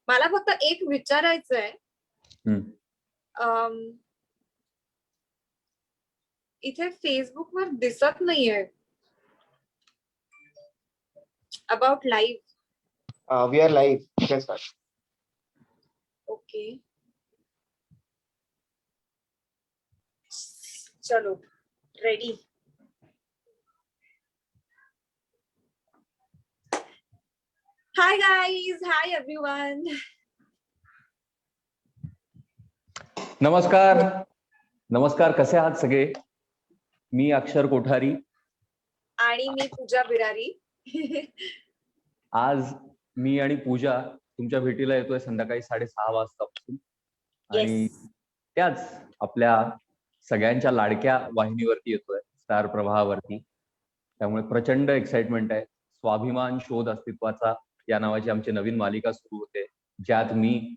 मला फक्त एक विचारायचंय. इथे फेसबुकवर दिसत नाहीये about live. We are live. Okay, चलो ready. Hi guys, hi everyone. नमस्कार नमस्कार, कसे आहात सगळे? मी अक्षर कोठारी आणि मी पूजा बिरारी. आज मी आणि पूजा तुमच्या भेटीला येतोय संध्याकाळी 6:30 वाजतापासून. आणि त्याच आपल्या सगळ्यांच्या लाडक्या वाहिनीवरती येतोय, स्टार प्रवाहावरती. त्यामुळे प्रचंड एक्साइटमेंट आहे. स्वाभिमान शोध अस्तित्वाचा या नावाची आमची नवीन मालिका सुरू होते, ज्यात मी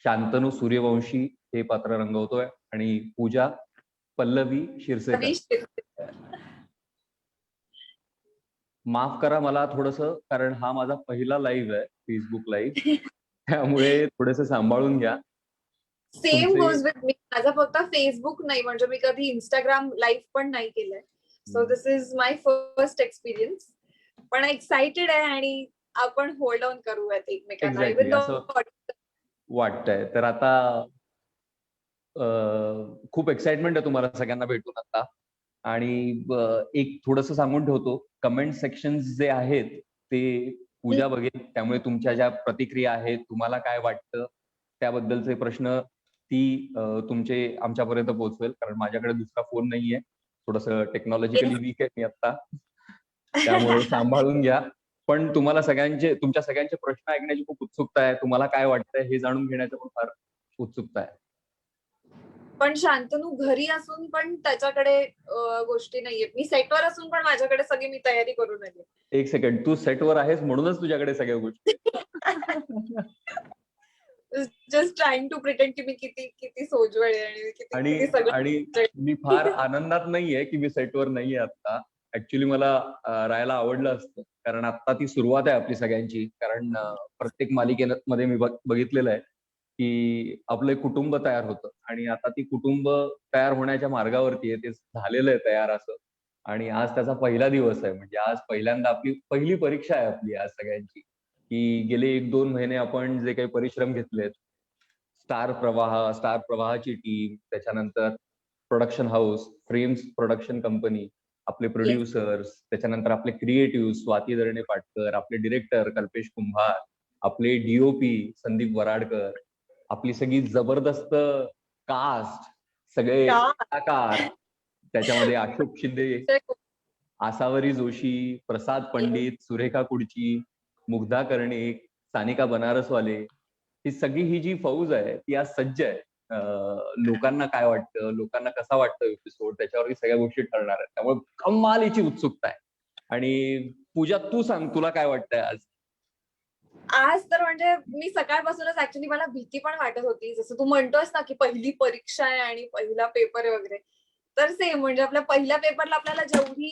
शांतनु सूर्यवंशी हे पात्र रंगवतोय आणि पूजा पल्लवी शिरसेकर. माफ करा मला थोडस, कारण हा माझा पहिला लाईव्ह आहे, फेसबुक लाईव्ह. त्यामुळे थोडस सांभाळून घ्या. Same goes with me. माझा फक्त फेसबुक नाही, म्हणजे मी कधी इंस्टाग्राम लाईव्ह पण नाही केलंय. So this is my first experience. पण एक्साइटेड आहे आणि आपण होल्ड ऑन करूयात एकमेकांना. असं वाटतंय. तर आता खूप एक्साइटमेंट आहे तुम्हाला सगळ्यांना भेटून आता. आणि एक थोडस सांगून ठेवतो, कमेंट सेक्शन जे आहेत ते पूजा बघेल. त्यामुळे तुमच्या ज्या प्रतिक्रिया आहेत, तुम्हाला काय वाटतं त्याबद्दलचे प्रश्न ती तुमचे आमच्यापर्यंत पोहोचवेल. कारण माझ्याकडे दुसरा फोन नाहीये, थोडस टेक्नॉलॉजिकली वीक आहे मी आता, त्यामुळे सांभाळून घ्या. पण तुमच्या सगळ्यांचे प्रश्न ऐकण्याची खूप उत्सुकता आहे. तुम्हाला काय वाटतंय हे जाणून घेण्याची पण फार उत्सुकता आहे. पण शांतनू घरी असून पण त्याच्याकडे गोष्टी नाहीयेत. मी सेटवर असून पण माझ्याकडे सगळी मी तयारी करून आली. एक सेकंड, तू सेटवर आहेस म्हणूनच तुझ्याकडे सगळ्या गोष्टी. जस्ट ट्राइंग टू प्रिटेंड की मी किती सोज्वळ आहे आणि मी फार आनंदात नाहीये की मी सेटवर नाहीये आता. ऍक्च्युली मला राहायला आवडलं असतं, कारण आता ती सुरुवात आहे आपली सगळ्यांची. कारण प्रत्येक मालिकेमध्ये मी बघितलेलं आहे की आपलं एक कुटुंब तयार होतं आणि आता ती कुटुंब तयार होण्याच्या मार्गावरती आहे. ते झालेलं आहे तयार असं. आणि आज त्याचा पहिला दिवस आहे. म्हणजे आज पहिल्यांदा आपली पहिली परीक्षा आहे आपली आज सगळ्यांची, की गेले 1-2 महिने आपण जे काही परिश्रम घेतलेत, स्टार प्रवाहाची टीम, त्याच्यानंतर production house, frames production company, आपले प्रोड्युसर्स, त्याच्यानंतर आपले क्रिएटिव्ह स्वाती दरणे पाटकर, आपले डिरेक्टर कल्पेश कुंभार, आपले डीओपी संदीप वराडकर, आपली सगळी जबरदस्त कास्ट, सगळे कलाकार, त्याच्यामध्ये अशोक शिंदे, आसावरी जोशी, प्रसाद पंडित, सुरेखा कुडची, मुग्धा कर्णिक, सानिका बनारसवाले, ही सगळी ही जी फौज आहे ती आज सज्ज आहे. लोकांना काय वाटतं, लोकांना कसा वाटतं एपिसोड, त्याच्यावरती सगळ्या गोष्टी ठरणार आहेत. त्यामुळे कमालीची उत्सुकता आहे. आणि पूजा, तू सांग, तुला काय वाटतंय आज? आज तर म्हणजे मी सकाळपासूनच ऍक्च्युली मला भीती पण वाटत होती. जसं तू म्हणतोस ना की पहिली परीक्षा आहे आणि पहिला पेपर आहे वगैरे, तर सेम म्हणजे आपल्या पहिल्या पेपरला आपल्याला जेवढी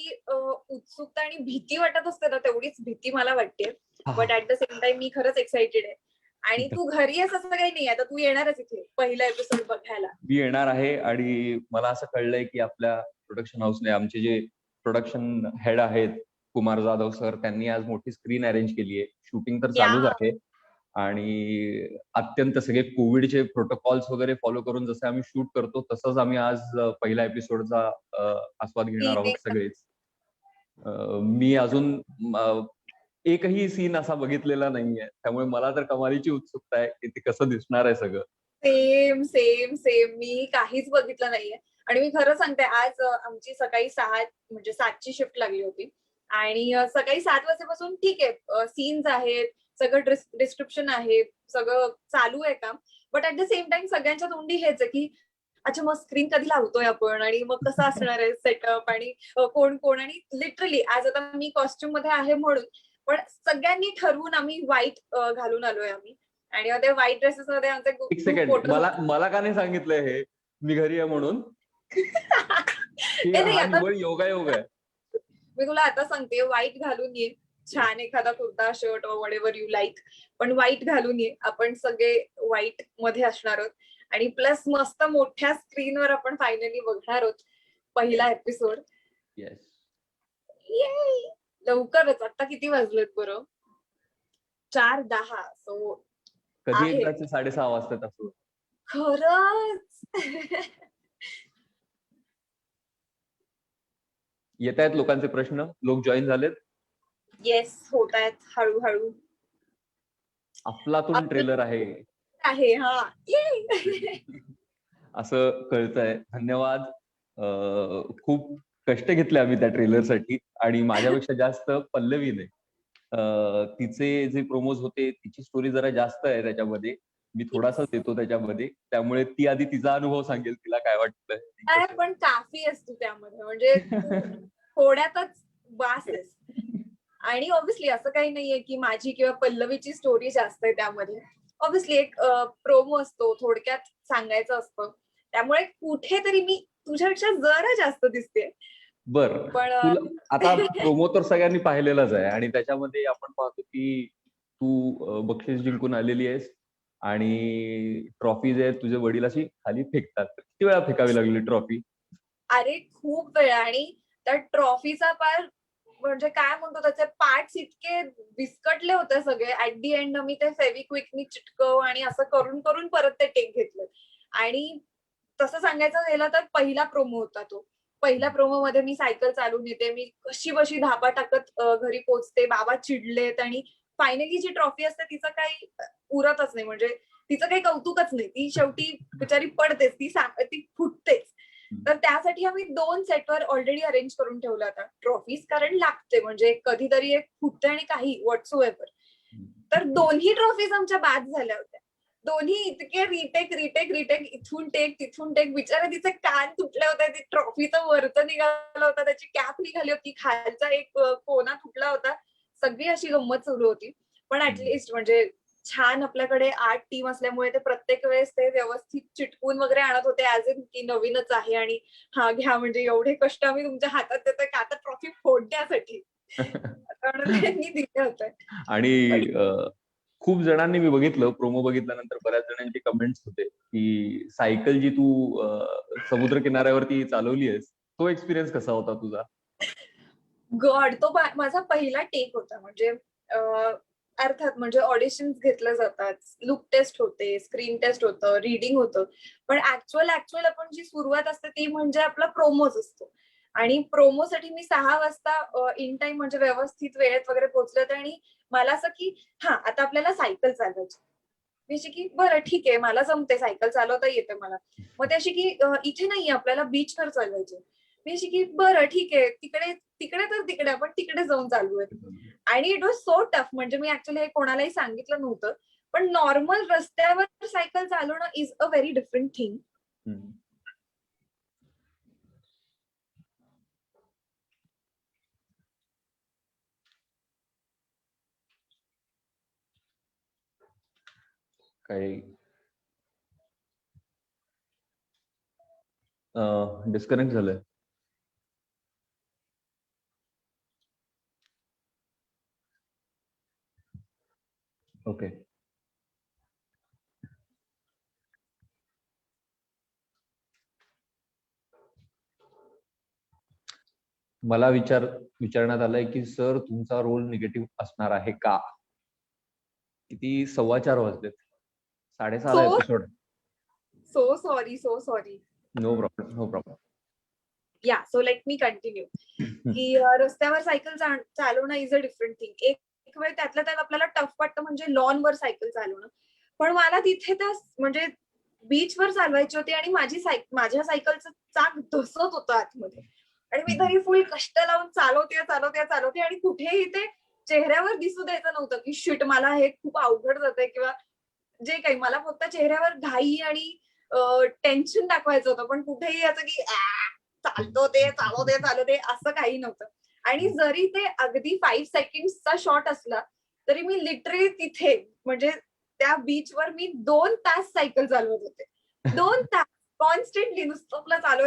उत्सुकता आणि भीती वाटत असते ना, तेवढीच भीती मला वाटते. But at the same time मी खरंच एक्साइटेड आहे. आणि तू घरी आहेस असं काही नाही, आता तू येणारच इथे पहिला एपिसोड बघायला. मी येणार आहे. आणि मला असं कळलंय की आपल्या प्रोडक्शन हाऊसने, आमचे जे प्रोडक्शन हेड आहेत कुमार जाधव सर, त्यांनी आज मोठी स्क्रीन अरेंज केली आहे. शूटिंग तर चालूच आहे आणि अत्यंत सगळे कोविडचे प्रोटोकॉल्स वगैरे फॉलो करून जसं आम्ही शूट करतो तसंच आम्ही आज पहिल्या एपिसोडचा आस्वाद घेणार आहोत सगळेच. मी अजून एकही सीन असा बघितलेला नाहीये, त्यामुळे मला तर कमालीची उत्सुकता आहे की ते कसं दिसणार आहे सगळं. सेम सेम सेम मी काहीच बघितलं नाहीये. आणि मी खरं सांगते, आज आमची सकाळी 7ची शिफ्ट लागली होती आणि सकाळी 7 वाजेपासून ठीक आहे, सीन्स आहेत, सगळं डिस्क्रिप्शन आहे, सगळं चालू आहे काम. But at the same time सगळ्यांच्या तोंडी हेच आहे की अच्छा मग स्क्रीन कधी लावतोय आपण आणि मग कसं असणार आहे सेटअप आणि कोण कोण. आणि लिटरली आज आता मी कॉस्ट्युम मध्ये आहे म्हणून, पण सगळ्यांनी ठरवून आम्ही व्हाईट घालून आलोय आम्ही. आणि ते व्हाईट ड्रेसेस मध्ये आमचे एक सेकंड, मला का नाही सांगितलंय हे मी घरी आहे म्हणून? हा निव्वळ योगायोग आहे. मी तुला आता सांगते, व्हाईट घालून ये छान एखादा कुर्ता शर्ट और वॉट एव्हर यू लाईक, पण व्हाईट घालून ये. आपण सगळे व्हाईट मध्ये असणार आहोत आणि प्लस मस्त मोठ्या स्क्रीनवर आपण फायनली बघणार आहोत पहिला एपिसोड. येस. लवकरच. आता किती वाजलेत बरं? 4:10. सो कधी आहे. एकदाचे 6:30 वाजतात असं. खरंच. येत आहेत लोकांचे प्रश्न, लोक जॉईन झालेत. येस, होत आहेत हळूहळू. अफलातून ट्रेलर आहे आहे. हा. ये. असं कळतंय. धन्यवाद. खूप कष्ट घेतले आम्ही त्या ट्रेलरसाठी आणि माझ्यापेक्षा जास्त पल्लवीने. तिचे जे प्रोमोज होते, तिची स्टोरी जरा जास्त आहे त्याच्यामध्ये. मी थोडासा देतो त्याच्यामध्ये. त्यामुळे ती आधी तिचा अनुभव सांगेल, तिला काय वाटतंय. काय पण काफी असतो त्यामध्ये, म्हणजे थोड्यातच बास आहेस. आणि ऑब्व्हियसली असं काही नाहीये की माझी किंवा पल्लवीची स्टोरी जास्त आहे त्यामध्ये. ऑब्व्हियसली एक प्रोमो असतो, थोडक्यात सांगायचं असतं. त्यामुळे कुठेतरी मी तुझ्यापेक्षा जरा जास्त दिसते. बरं. पण आता प्रोमो तर सगळ्यांनी पाहिलेलाच आहे आणि त्याच्यामध्ये आपण पाहतो की तू बक्षीस जिंकून आलेली आहेस आणि ट्रॉफी जे आहेत तुझे वडील अशी खाली फेकतात. किती वेळा फेकावी लागली ट्रॉफी? अरे खूप वेळा. आणि त्या ट्रॉफीचा पार म्हणजे काय म्हणतो, त्याचे पार्ट्स इतके विस्कटले होते सगळे. ऍट दी एंड मी ते फेविक्विकनी चिटकव आणि असं करून करून परत ते टेक घेतलं. आणि तसं सांगायचं गेलं तर पहिला प्रोमो होता तो. पहिल्या प्रोमो मध्ये मी सायकल चालून येते, मी कशी बशी धापा टाकत घरी पोहोचते, बाबा चिडलेत आणि फायनली जी ट्रॉफी असते तिचं काही उरतच नाही, म्हणजे तिचं काही कौतुकच नाही. ती शेवटी बिचारी पडतेच, ती फुटतेच. तर त्यासाठी आम्ही 2 सेटवर ऑलरेडी अरेंज करून ठेवला होता ट्रॉफीज, कारण लागते म्हणजे कधीतरी एक फुटते आणि काही व्हॉट्सओएव्हर. तर दोन्ही ट्रॉफीज आमच्या बाद झाल्या होत्या. दोन्ही इतके रिटेक इथून टेक तिथून टेक. बिचारे तिचे कान तुटले होते, ती ट्रॉफीचं वरचं निघालं होतं, त्याची कॅप निघाली होती, खालचा एक कोना तुटला होता. सगळी अशी गंमत सुरू होती. पण ऍटलिस्ट म्हणजे छान आपल्याकडे 8 टीम असल्यामुळे ते प्रत्येक वेळेस ते व्यवस्थित चिटकून वगैरे आणत होते, ऍज इन की नवीनच आहे आणि हा घ्या, म्हणजे एवढे कष्ट आम्ही तुमच्या हातात देतोय का आता ट्रॉफी फोडण्यासाठी. त्यांनी दिले होते. आणि खूप जणांनी मी बघितलं, प्रोमो बघितल्यानंतर बऱ्याच जणांचे कमेंट्स होते की सायकल जी तू समुद्र किनाऱ्यावरती चालवली आहेस, तो एक्सपिरियन्स कसा होता तुझा? गॉड, तो माझा पहिला टेक होता. म्हणजे अर्थात म्हणजे ऑडिशन्स घेतले जातात, लुक टेस्ट होते, स्क्रीन टेस्ट होतं, रीडिंग होतं. पण ऍक्च्युअल आपण जी सुरुवात असते ती म्हणजे आपला प्रोमोच असतो. आणि प्रोमोसाठी मी 6 वाजता इन टाइम म्हणजे व्यवस्थित वेळेत वगैरे पोहोचले होते. आणि मला असं की हा आता आपल्याला सायकल चालवायची. मी अशी की बरं ठीक आहे, मला जमते, सायकल चालवता येते मला. मग ते अशी की इथे नाहीये, आपल्याला बीचवर चालवायची. मी अशी की बरं ठीक आहे, तिकडे तिकडे तर तिकडे आपण तिकडे जाऊन चालूयात. आणि इट वॉज सो टफ. म्हणजे मी ऍक्च्युअली हे कोणालाही सांगितलं नव्हतं. पण नॉर्मल रस्त्यावर सायकल चालवणं is a very different thing. काही डिस्कनेक्ट झालंय. ओके. मला विचारण्यात आलंय की सर तुमचा रोल निगेटिव्ह असणार आहे का? किती 4:15 वाजलेत. 6:30 ला episode. So sorry. No problem, no problem. या सो लेट मी कंटिन्यू. की रस्त्यावर सायकल चालवणं इज अ डिफरंट थिंग. एक वेळ त्यातल्या त्यात आपल्याला टफ वाटतं म्हणजे लॉनवर सायकल चालवणं. पण मला तिथे त्या म्हणजे बीचवर चालवायची होती आणि माझ्या सायकलचं चाक धसत होतं आतमध्ये. आणि मी तरी फुल कष्ट लावून चालवते आणि कुठेही ते चेहऱ्यावर दिसू द्यायचं नव्हतं की शिट मला हे खूप अवघड जातंय किंवा जे काही. मला फक्त चेहऱ्यावर घाई आणि टेन्शन दाखवायचं होतं. पण कुठेही असं की चालवते असं काही नव्हतं. आणि जरी ते अगदी 5 सेकंड्सचा शॉट असला तरी मी लिटरली तिथे म्हणजे त्या बीचवर मी 2 तास सायकल चालवत होते. 2 तास कॉन्स्टंटली नुसतं आपलं चालू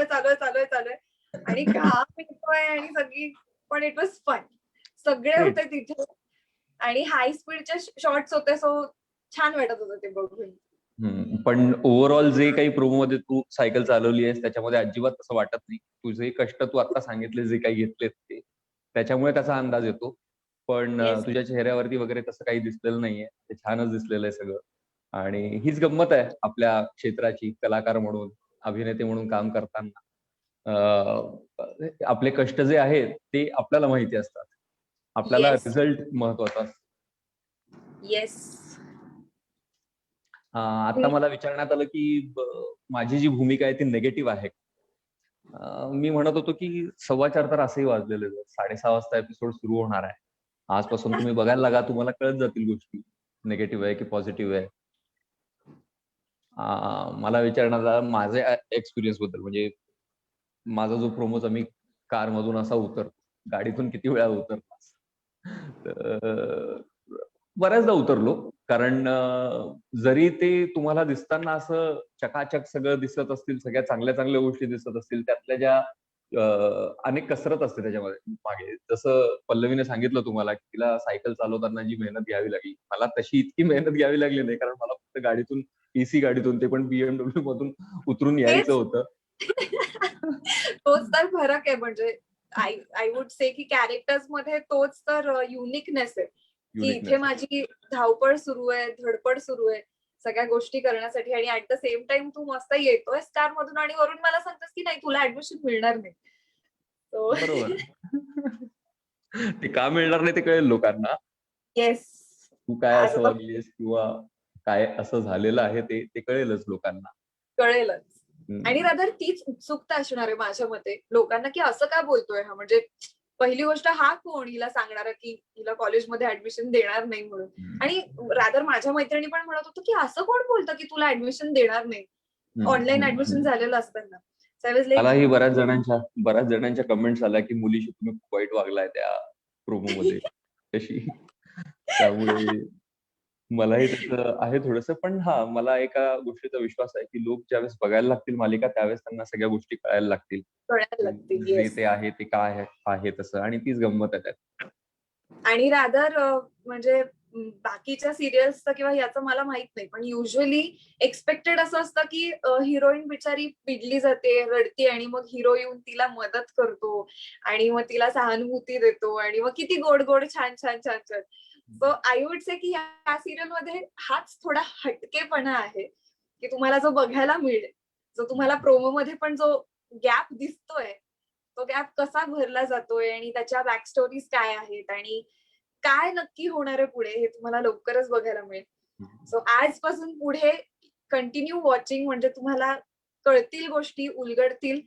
आहे आणि घाम येतोय आणि सगळी. पण इट वॉज फन. सगळे Great. होते तिथे आणि हाय स्पीडचे शॉट्स होते, सो छान वाटत होतं ते बघून. पण ओव्हरऑल जे काही प्रोमो मध्ये तू सायकल चालवली आहेस त्याच्यामध्ये अजिबात तसं वाटत नाही. तुझे कष्ट तू आता सांगितले जे काही घेतलेत ते त्याच्यामुळे त्याचा अंदाज येतो. पण येस. तुझ्या चेहऱ्यावरती वगैरे तसं काही दिसलेलं नाहीये. ते छानच दिसलेलं आहे सगळं. आणि हीच गंमत आहे आपल्या क्षेत्राची, कलाकार म्हणून, अभिनेते म्हणून काम करताना. आपले कष्ट जे आहेत ते आपल्याला माहिती असतात. आपल्याला येस. रिझल्ट महत्वाचा असतो. येस. आता मला विचारण्यात आलं की माझी जी भूमिका आहे ती निगेटिव्ह आहे. मी म्हणत होतो की 4:15 तर असंही वाजलेले आहेत. 6:30 वाजता एपिसोड सुरू होणार आहे. आजपासून तुम्ही बघायला लागा, तुम्हाला कळत जातील गोष्टी. निगेटिव्ह आहे की पॉझिटिव्ह आहे. मला विचारण्यात आलं माझ्या एक्सपिरियन्स बद्दल, म्हणजे माझा जो प्रोमोचा मी कारमधून असा उतरतो, गाडीतून किती वेळा उतरलास? तर बऱ्याचदा उतरलो. कारण जरी ते तुम्हाला दिसताना असं चकाचक सगळं दिसत असतील, सगळ्या चांगल्या चांगल्या गोष्टी दिसत असतील, त्यातल्या ज्या अनेक कसरत असते त्याच्यामध्ये मागे. जसं पल्लवीने सांगितलं तुम्हाला की तिला सायकल चालवताना जी मेहनत घ्यावी लागली, मला तशी इतकी मेहनत घ्यावी लागली नाही. कारण मला फक्त गाडीतून, एसी गाडीतून, ते पण BMW मधून उतरून यायचं तेच. होतं. तोच तर फरक आहे. म्हणजे आय वुड से की कॅरेक्टर्स मध्ये तोच तर युनिकनेस आहे, की इथे युनिकनेस. माझी धावपळ सुरू आहे, धडपड सुरू आहे सगळ्या गोष्टी करण्यासाठी, आणि ऍट द सेम टाइम तू मस्त येतोय स्टार मधून आणि वरून मला सांगतोस की नाही तुला ऍडमिशन मिळणार नाही. So बरोबर. ते का मिळणार नाही ते कळेल लोकांना. येस. तू काय आज असं आता वागलीस किंवा काय असं झालेलं आहे ते ते कळेलच लोकांना. कळेलच. आणि हम्म. रादर तीच उत्सुकता असणार आहे माझ्या मते लोकांना, की असं का बोलतोय हा. म्हणजे पहिली गोष्ट हा कोण हिला सांगणार की हिला कॉलेजमध्ये ऍडमिशन देणार नाही म्हणून. आणि रादर माझ्या मैत्रिणी पण म्हणत होतो की असं कोण बोलतं की तुला ऍडमिशन देणार नाही ऑनलाईन ऍडमिशन झालेलं असताना. सो आय वाज लाईक मलाही बऱ्याच जणांच्या कमेंट्स आल्या की मुलीशी तुम्ही खूप वाईट वागलाय त्या प्रोमो मध्ये तशी. त्यामुळे मलाही त्याचं आहे थोडंसं. पण मला एका गोष्टीचा विश्वास आहे की लोक ज्यावेळेस बघायला लागतील मालिका त्यावेळेस त्यांना सगळ्या गोष्टी कळायला लागतील. कळायला लागतील. जे येस. ते आहे ते काय आहे तसं, आणि तीच गंमत आहे त्यात. आणि रादर म्हणजे बाकीच्या सिरियल्सचं किंवा याचं मला माहित नाही, पण युजली एक्सपेक्टेड असं असतं की हिरोईन बिचारी पिडली जाते, रडते, आणि मग हिरो येऊन तिला मदत करतो आणि मग तिला सहानुभूती देतो आणि मग किती गोड गोड छान छान छान छान. सो आय वुड से की या सिरियल मध्ये हाच थोडा हटकेपणा आहे, की तुम्हाला जो बघायला मिळेल, जो तुम्हाला प्रोमो मध्ये पण जो गॅप दिसतोय, तो गॅप कसा भरला जातोय आणि त्याच्या बॅक स्टोरीज काय आहेत आणि काय नक्की होणार आहे पुढे हे तुम्हाला लवकरच बघायला मिळेल. सो आजपासून पुढे कंटिन्यू वॉचिंग, म्हणजे तुम्हाला कळतील गोष्टी, उलगडतील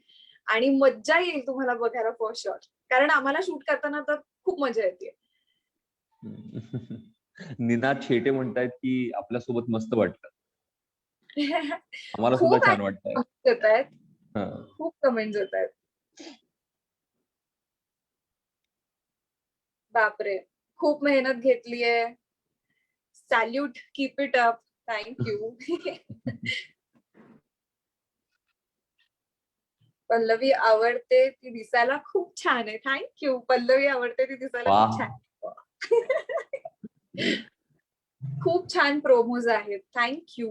आणि मज्जा येईल तुम्हाला बघायला फॉर शुअर. कारण आम्हाला शूट करताना तर खूप मजा येते. निनाद शेटे म्हणतायत की आपल्यासोबत मस्त वाटतं. आम्हाला सुद्धा खूप छान वाटतंय. येत आहेत, हं. खूप कमेंट्स येत आहेत. बापरे, खूप मेहनत घेतलीये. Salute, keep it up. Thank you. Pallavi आवडते ती दिसायला खूप छान आहे. Thank you. पल्लवी आवडते ती दिसायला खूप वाह! छान आहे. खूप छान प्रोमोज आहेत. Thank you.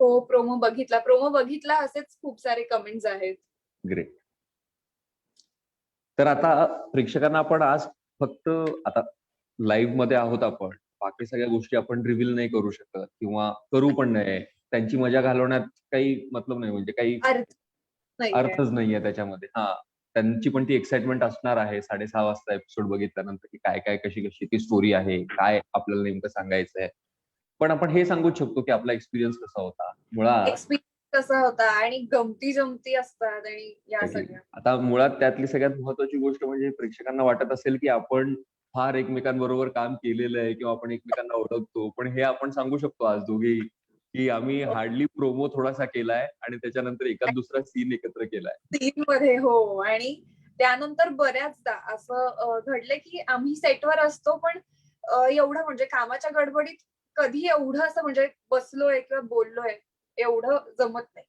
हो, प्रोमो बघितला असेच खूप सारे कमेंट्स आहेत. ग्रेट. तर आता प्रेक्षकांना आपण आज फक्त आता लाईव्ह मध्ये आहोत आपण. बाकी सगळ्या गोष्टी आपण रिव्हील नाही करू शकत किंवा करू पण नाही. त्यांची मजा घालवण्यात काही मतलब नाही, म्हणजे काही अर्थ नाहीये. अर्थच नाहीये त्याच्यामध्ये. त्यांची पण ती एक्साइटमेंट असणार आहे 6:30 वाजता एपिसोड बघितल्यानंतर की काय कशी ती स्टोरी आहे, काय आपल्याला नेमकं सांगायचंय. पण आपण हे सांगूच शकतो की आपला एक्सपिरियन्स कसा होता. मुळात एक्सपिरियन्स कसा होता आणि गमती-जमती असतात आणि या सगळ्या. आता मुळात त्यातली सगळ्यात महत्वाची गोष्ट म्हणजे प्रेक्षकांना वाटत असेल की आपण फार एकमेकांबरोबर काम केलेलं आहे किंवा आपण एकमेकांना ओळखतो. पण हे आपण सांगू शकतो आज दोघेही की आम्ही हार्डली प्रोमो थोडासा केलाय आणि त्याच्यानंतर एखाद दुसरा सीन एकत्र केलाय. सीनमध्ये हो. आणि त्यानंतर बऱ्याचदा असं घडलंय की आम्ही सेटवर असतो, पण एवढं म्हणजे कामाच्या गडबडीत कधी एवढं असं म्हणजे बसलोय किंवा बोललोय एवढं जमत नाही.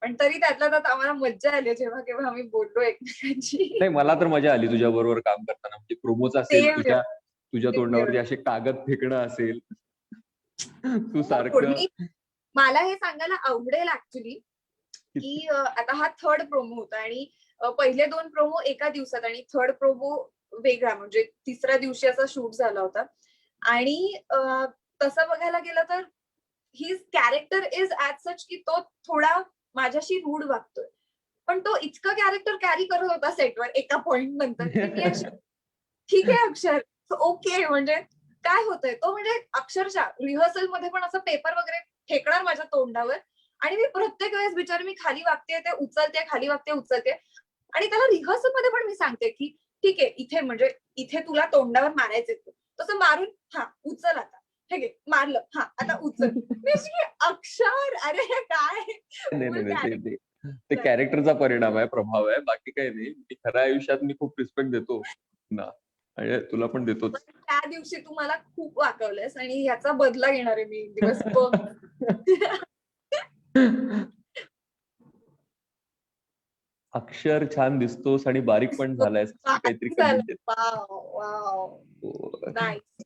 पण तरी त्यातल्या त्यात आम्हाला मज्जा आली जेव्हा केव्हा आम्ही बोललो एकमेकांची. नाही, मला तर मजा आली तुझ्या बरोबर काम करताना. म्हणजे प्रोमोच असेल, सेम तुझ्या तुझ्या हिअर. तोंडावरती असे कागद फेकणं असेल, तू सारखं मी मला हे सांगायला आवडेल ऍक्च्युली की आता हा थर्ड प्रोमो होता आणि पहिले 2 प्रोमो एका दिवसात आणि थर्ड प्रोमो वेगळा म्हणजे तिसऱ्या दिवशी असा शूट झाला होता. आणि तसं बघायला गेलं तर हिज कॅरेक्टर इज ऍज सच की तो थोडा माझ्याशी रूड वागतोय. पण तो इतकं कॅरेक्टर कॅरी करत होता सेटवर एका पॉइंट नंतर की मी अशी ठीक आहे अक्षर, ओके म्हणजे काय होतंय? तो म्हणजे अक्षरशः रिहर्सल मध्ये पण असं पेपर वगैरे फेकणार माझ्या तोंडावर आणि मी प्रत्येक वेळेस बिचारी मी खाली वागते, ते उचलते, खाली वागते, उचलते आणि त्याला रिहर्सल मध्ये पण मी सांगते की ठीक आहे इथे म्हणजे इथे तुला तोंडावर मारायचे तसं मारून हा उचल आता हे घे मारलं हा आता उचल. मी अशी अक्षर अरे हे काय नाही, फुल नाही, नाही. ते कॅरेक्टर. ते कॅरेक्टरचा परिणाम आहे, प्रभाव आहे. बाकी काही नाही. मी खऱ्या आयुष्यात मी खूप रिस्पेक्ट देतो ना. म्हणजे तुला पण देतोच. त्या दिवशी तू मला खूप वाकवलंस आणि याचा बदला घेणार आहे मी एक दिवस बघ. अक्षर छान दिसतोस आणि बारीक पण झालायस असं काहीतरी कमेंट वाव वाव येते. नाईस.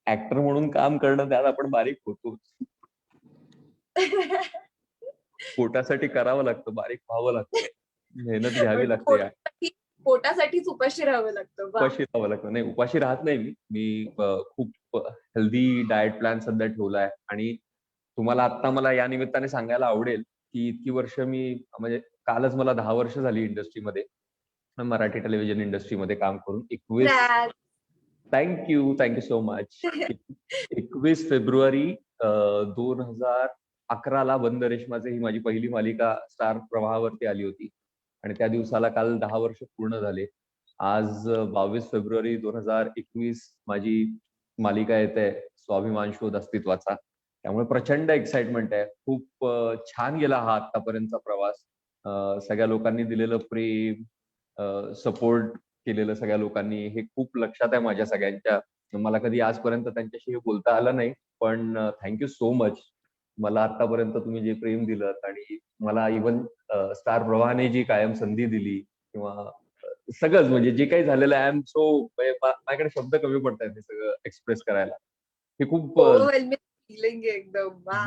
ऍक्टर म्हणून काम करणं त्यात आपण बारीक होतोच. पोटासाठी करावं लागतं, बारीक व्हावं लागतं. मेहनत घ्यावी लागते. पोटासाठीच उपाशी राहावं लागतं. वा उपाशी राहावं लागतं. नाही, उपाशी राहत नाही मी. खूप हेल्दी डाएट प्लॅन सध्या ठेवलाय आणि तुम्हाला आता मला या निमित्ताने सांगायला आवडेल, की इतकी वर्ष मी म्हणजे कालच मला 10 वर्ष झाली इंडस्ट्रीमध्ये. मराठी टेलिव्हिजन इंडस्ट्रीमध्ये काम करून. 21 congrats. Thank you so much. 21 February 2011 ला बंद रेशमाचे ही माझी पहिली मालिका स्टार प्रवाहावरती आली होती. आणि त्या दिवसाला काल 10 वर्ष पूर्ण झाले. आज 22 फेब्रुवारी 2021 माझी मालिका येते स्वाभिमान शोध अस्तित्वाचा. त्यामुळे प्रचंड एक्साइटमेंट आहे. खूप छान गेला हा आतापर्यंतचा प्रवास. सगळ्या लोकांनी दिलेलं प्रेम, सपोर्ट केलेलं सगळ्या लोकांनी हे खूप लक्षात आहे माझ्या सगळ्यांच्या. मला कधी आजपर्यंत त्यांच्याशी हे बोलता आलं नाही. पण थँक यू सो मच. मला आतापर्यंत तुम्ही जे प्रेम दिलं आणि मला इव्हन स्टार प्रवाहाने जी कायम संधी दिली किंवा सगळंच म्हणजे जे काही झालेलं आहे, आय एम सो माझ्याकडे शब्द कमी पडतायत हे सगळं एक्सप्रेस करायला. हे खूप ओव्हरवेल्मिंग फीलिंग आहे एकदम. वा.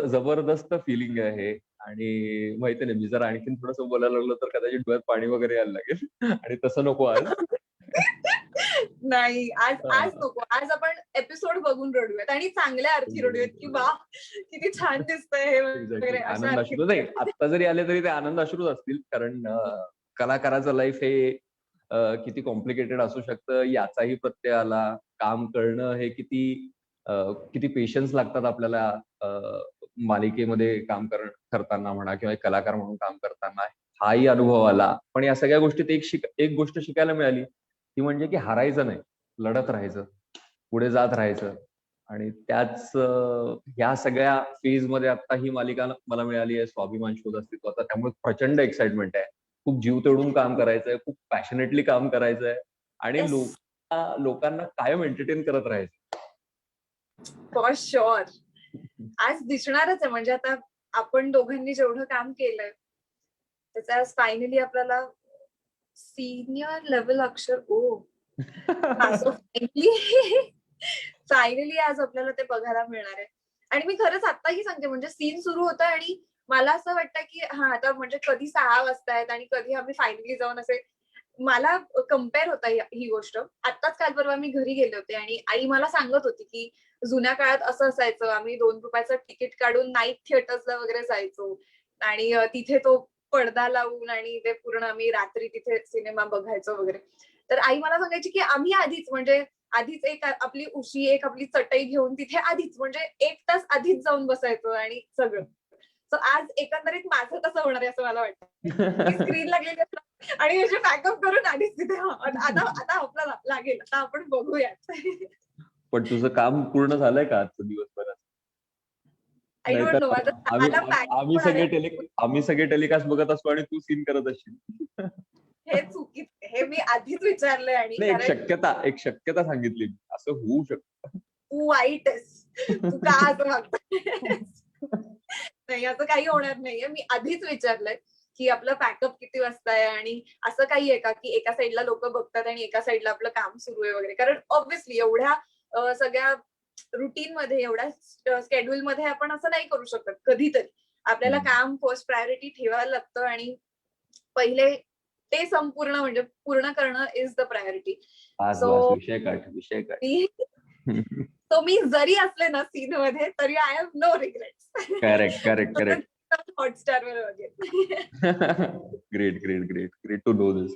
जबरदस्त फिलिंग आहे आणि माहिती नाही मी जर आणखीन थोडंसं बोलायला लागलो तर कदाचित डोळ्यात पाणी वगैरे यायला लागेल आणि तसं नको आज. नाही आज नको. आज आपण एपिसोड बघून रडूयात आणि चांगल्या अर्थी रडूयात की वा किती छान दिसतंय हे वगैरे एक्झॅक्टली. अशा आनंद अर्थी अश्रू नाही, रडूयात. आत्ता जरी आले तरी ते आनंद अश्रूच असतील. कारण कलाकाराचं लाईफ हे किती कॉम्प्लिकेटेड असू शकतं याचाही प्रत्यय आला. काम करणं हे किती पेशन्स लागतात आपल्याला मालिकेमध्ये काम करताना म्हणा किंवा एक कलाकार म्हणून काम करताना हाही अनुभव आला. पण या सगळ्या गोष्टीत एक गोष्ट शिकायला मिळाली ती म्हणजे की हारायचं नाही, लढत राहायचं, पुढे जात राहायचं. आणि त्याच या सगळ्या फेज मध्ये आता ही मालिका मला मिळाली आहे स्वाभिमान शोध अस्तित्वाचा. त्यामुळे प्रचंड एक्साइटमेंट आहे. खूप जीव तोडून काम करायचंय, खूप पॅशनेटली काम करायचंय आणि येस लोकांना कायम एंटरटेन करत राहायचं. For sure. आज दिसणारच आहे म्हणजे आता आपण दोघांनी जेवढं काम केलंय त्याचा आज फायनली आपल्याला सिनियर लेवल अक्षर ओ सो फायनली आज आपल्याला ते बघायला मिळणार आहे. आणि मी खरंच आत्ताही सांगते म्हणजे सीन सुरू होता आणि मला असं वाटतं की हा आता म्हणजे कधी 6 वाजतायत आणि कधी आम्ही फायनली जाऊन असे मला कम्पेअर होता ही गोष्ट. आत्ताच काल परवा मी घरी गेले होते आणि आई मला सांगत होती की जुन्या काळात असं असायचं आम्ही 2 रुपयाचं तिकीट काढून नाईट थिएटर्सला वगैरे जायचो आणि तिथे तो पडदा लावून आणि ते पूर्ण आम्ही रात्री तिथे सिनेमा बघायचो वगैरे. तर आई मला सांगायची की आम्ही आधीच म्हणजे आधीच एक आपली उशी एक आपली चटई घेऊन तिथे आधीच म्हणजे 1 तास आधीच जाऊन बसायचो आणि सगळं. सो आज एकंदरीत माझं तसं होणार आहे असं मला वाटतं. की स्क्रीन लागलेली असणार आणि याचे बॅकअप करून आधीच तिथे आता आपल्याला लागेल आता आपण बघूयात. पण तुझं काम पूर्ण झालंय का आजचं दिवसभरात? आय डोंट नो नाहीतर आता आम्ही मला आम्ही होणार सगळे आहे. आम्ही सगळे टेलिकास्ट बघत असतो आणि तू सीन करत असशील. हे चुकीचं हे मी आधीच विचारलंय आणि नाही, कारण एक शक्यता सांगितली मी. असं होऊ शकतं. तू वाईट आहेस. तू का असं वागतोयस? नाही असं काही होणार नाहीये. मी आधीच विचारलंय की आपलं पॅकअप किती वाजता आहे आणि असं काही आहे का की एका साईडला लोक बघतात आणि एका साईडला आपलं काम सुरू आहे वगैरे. कारण ऑब्व्हियसली एवढ्या सगळ्या रुटीन मध्ये एवढ्या स्केड्यूल मध्ये आपण असं नाही करू शकत. कधीतरी आपल्याला काम फर्स्ट प्रायोरिटी ठेवायला लागतं आणि पहिले ते संपूर्ण म्हणजे पूर्ण करणं is the priority. Bus so विषय काढ, विषय काढ. मी तो मी जरी असले ना सीन मध्ये तरी I have no regrets. Correct correct correct. Hotstar वर वगैरे. Great great great great to know this.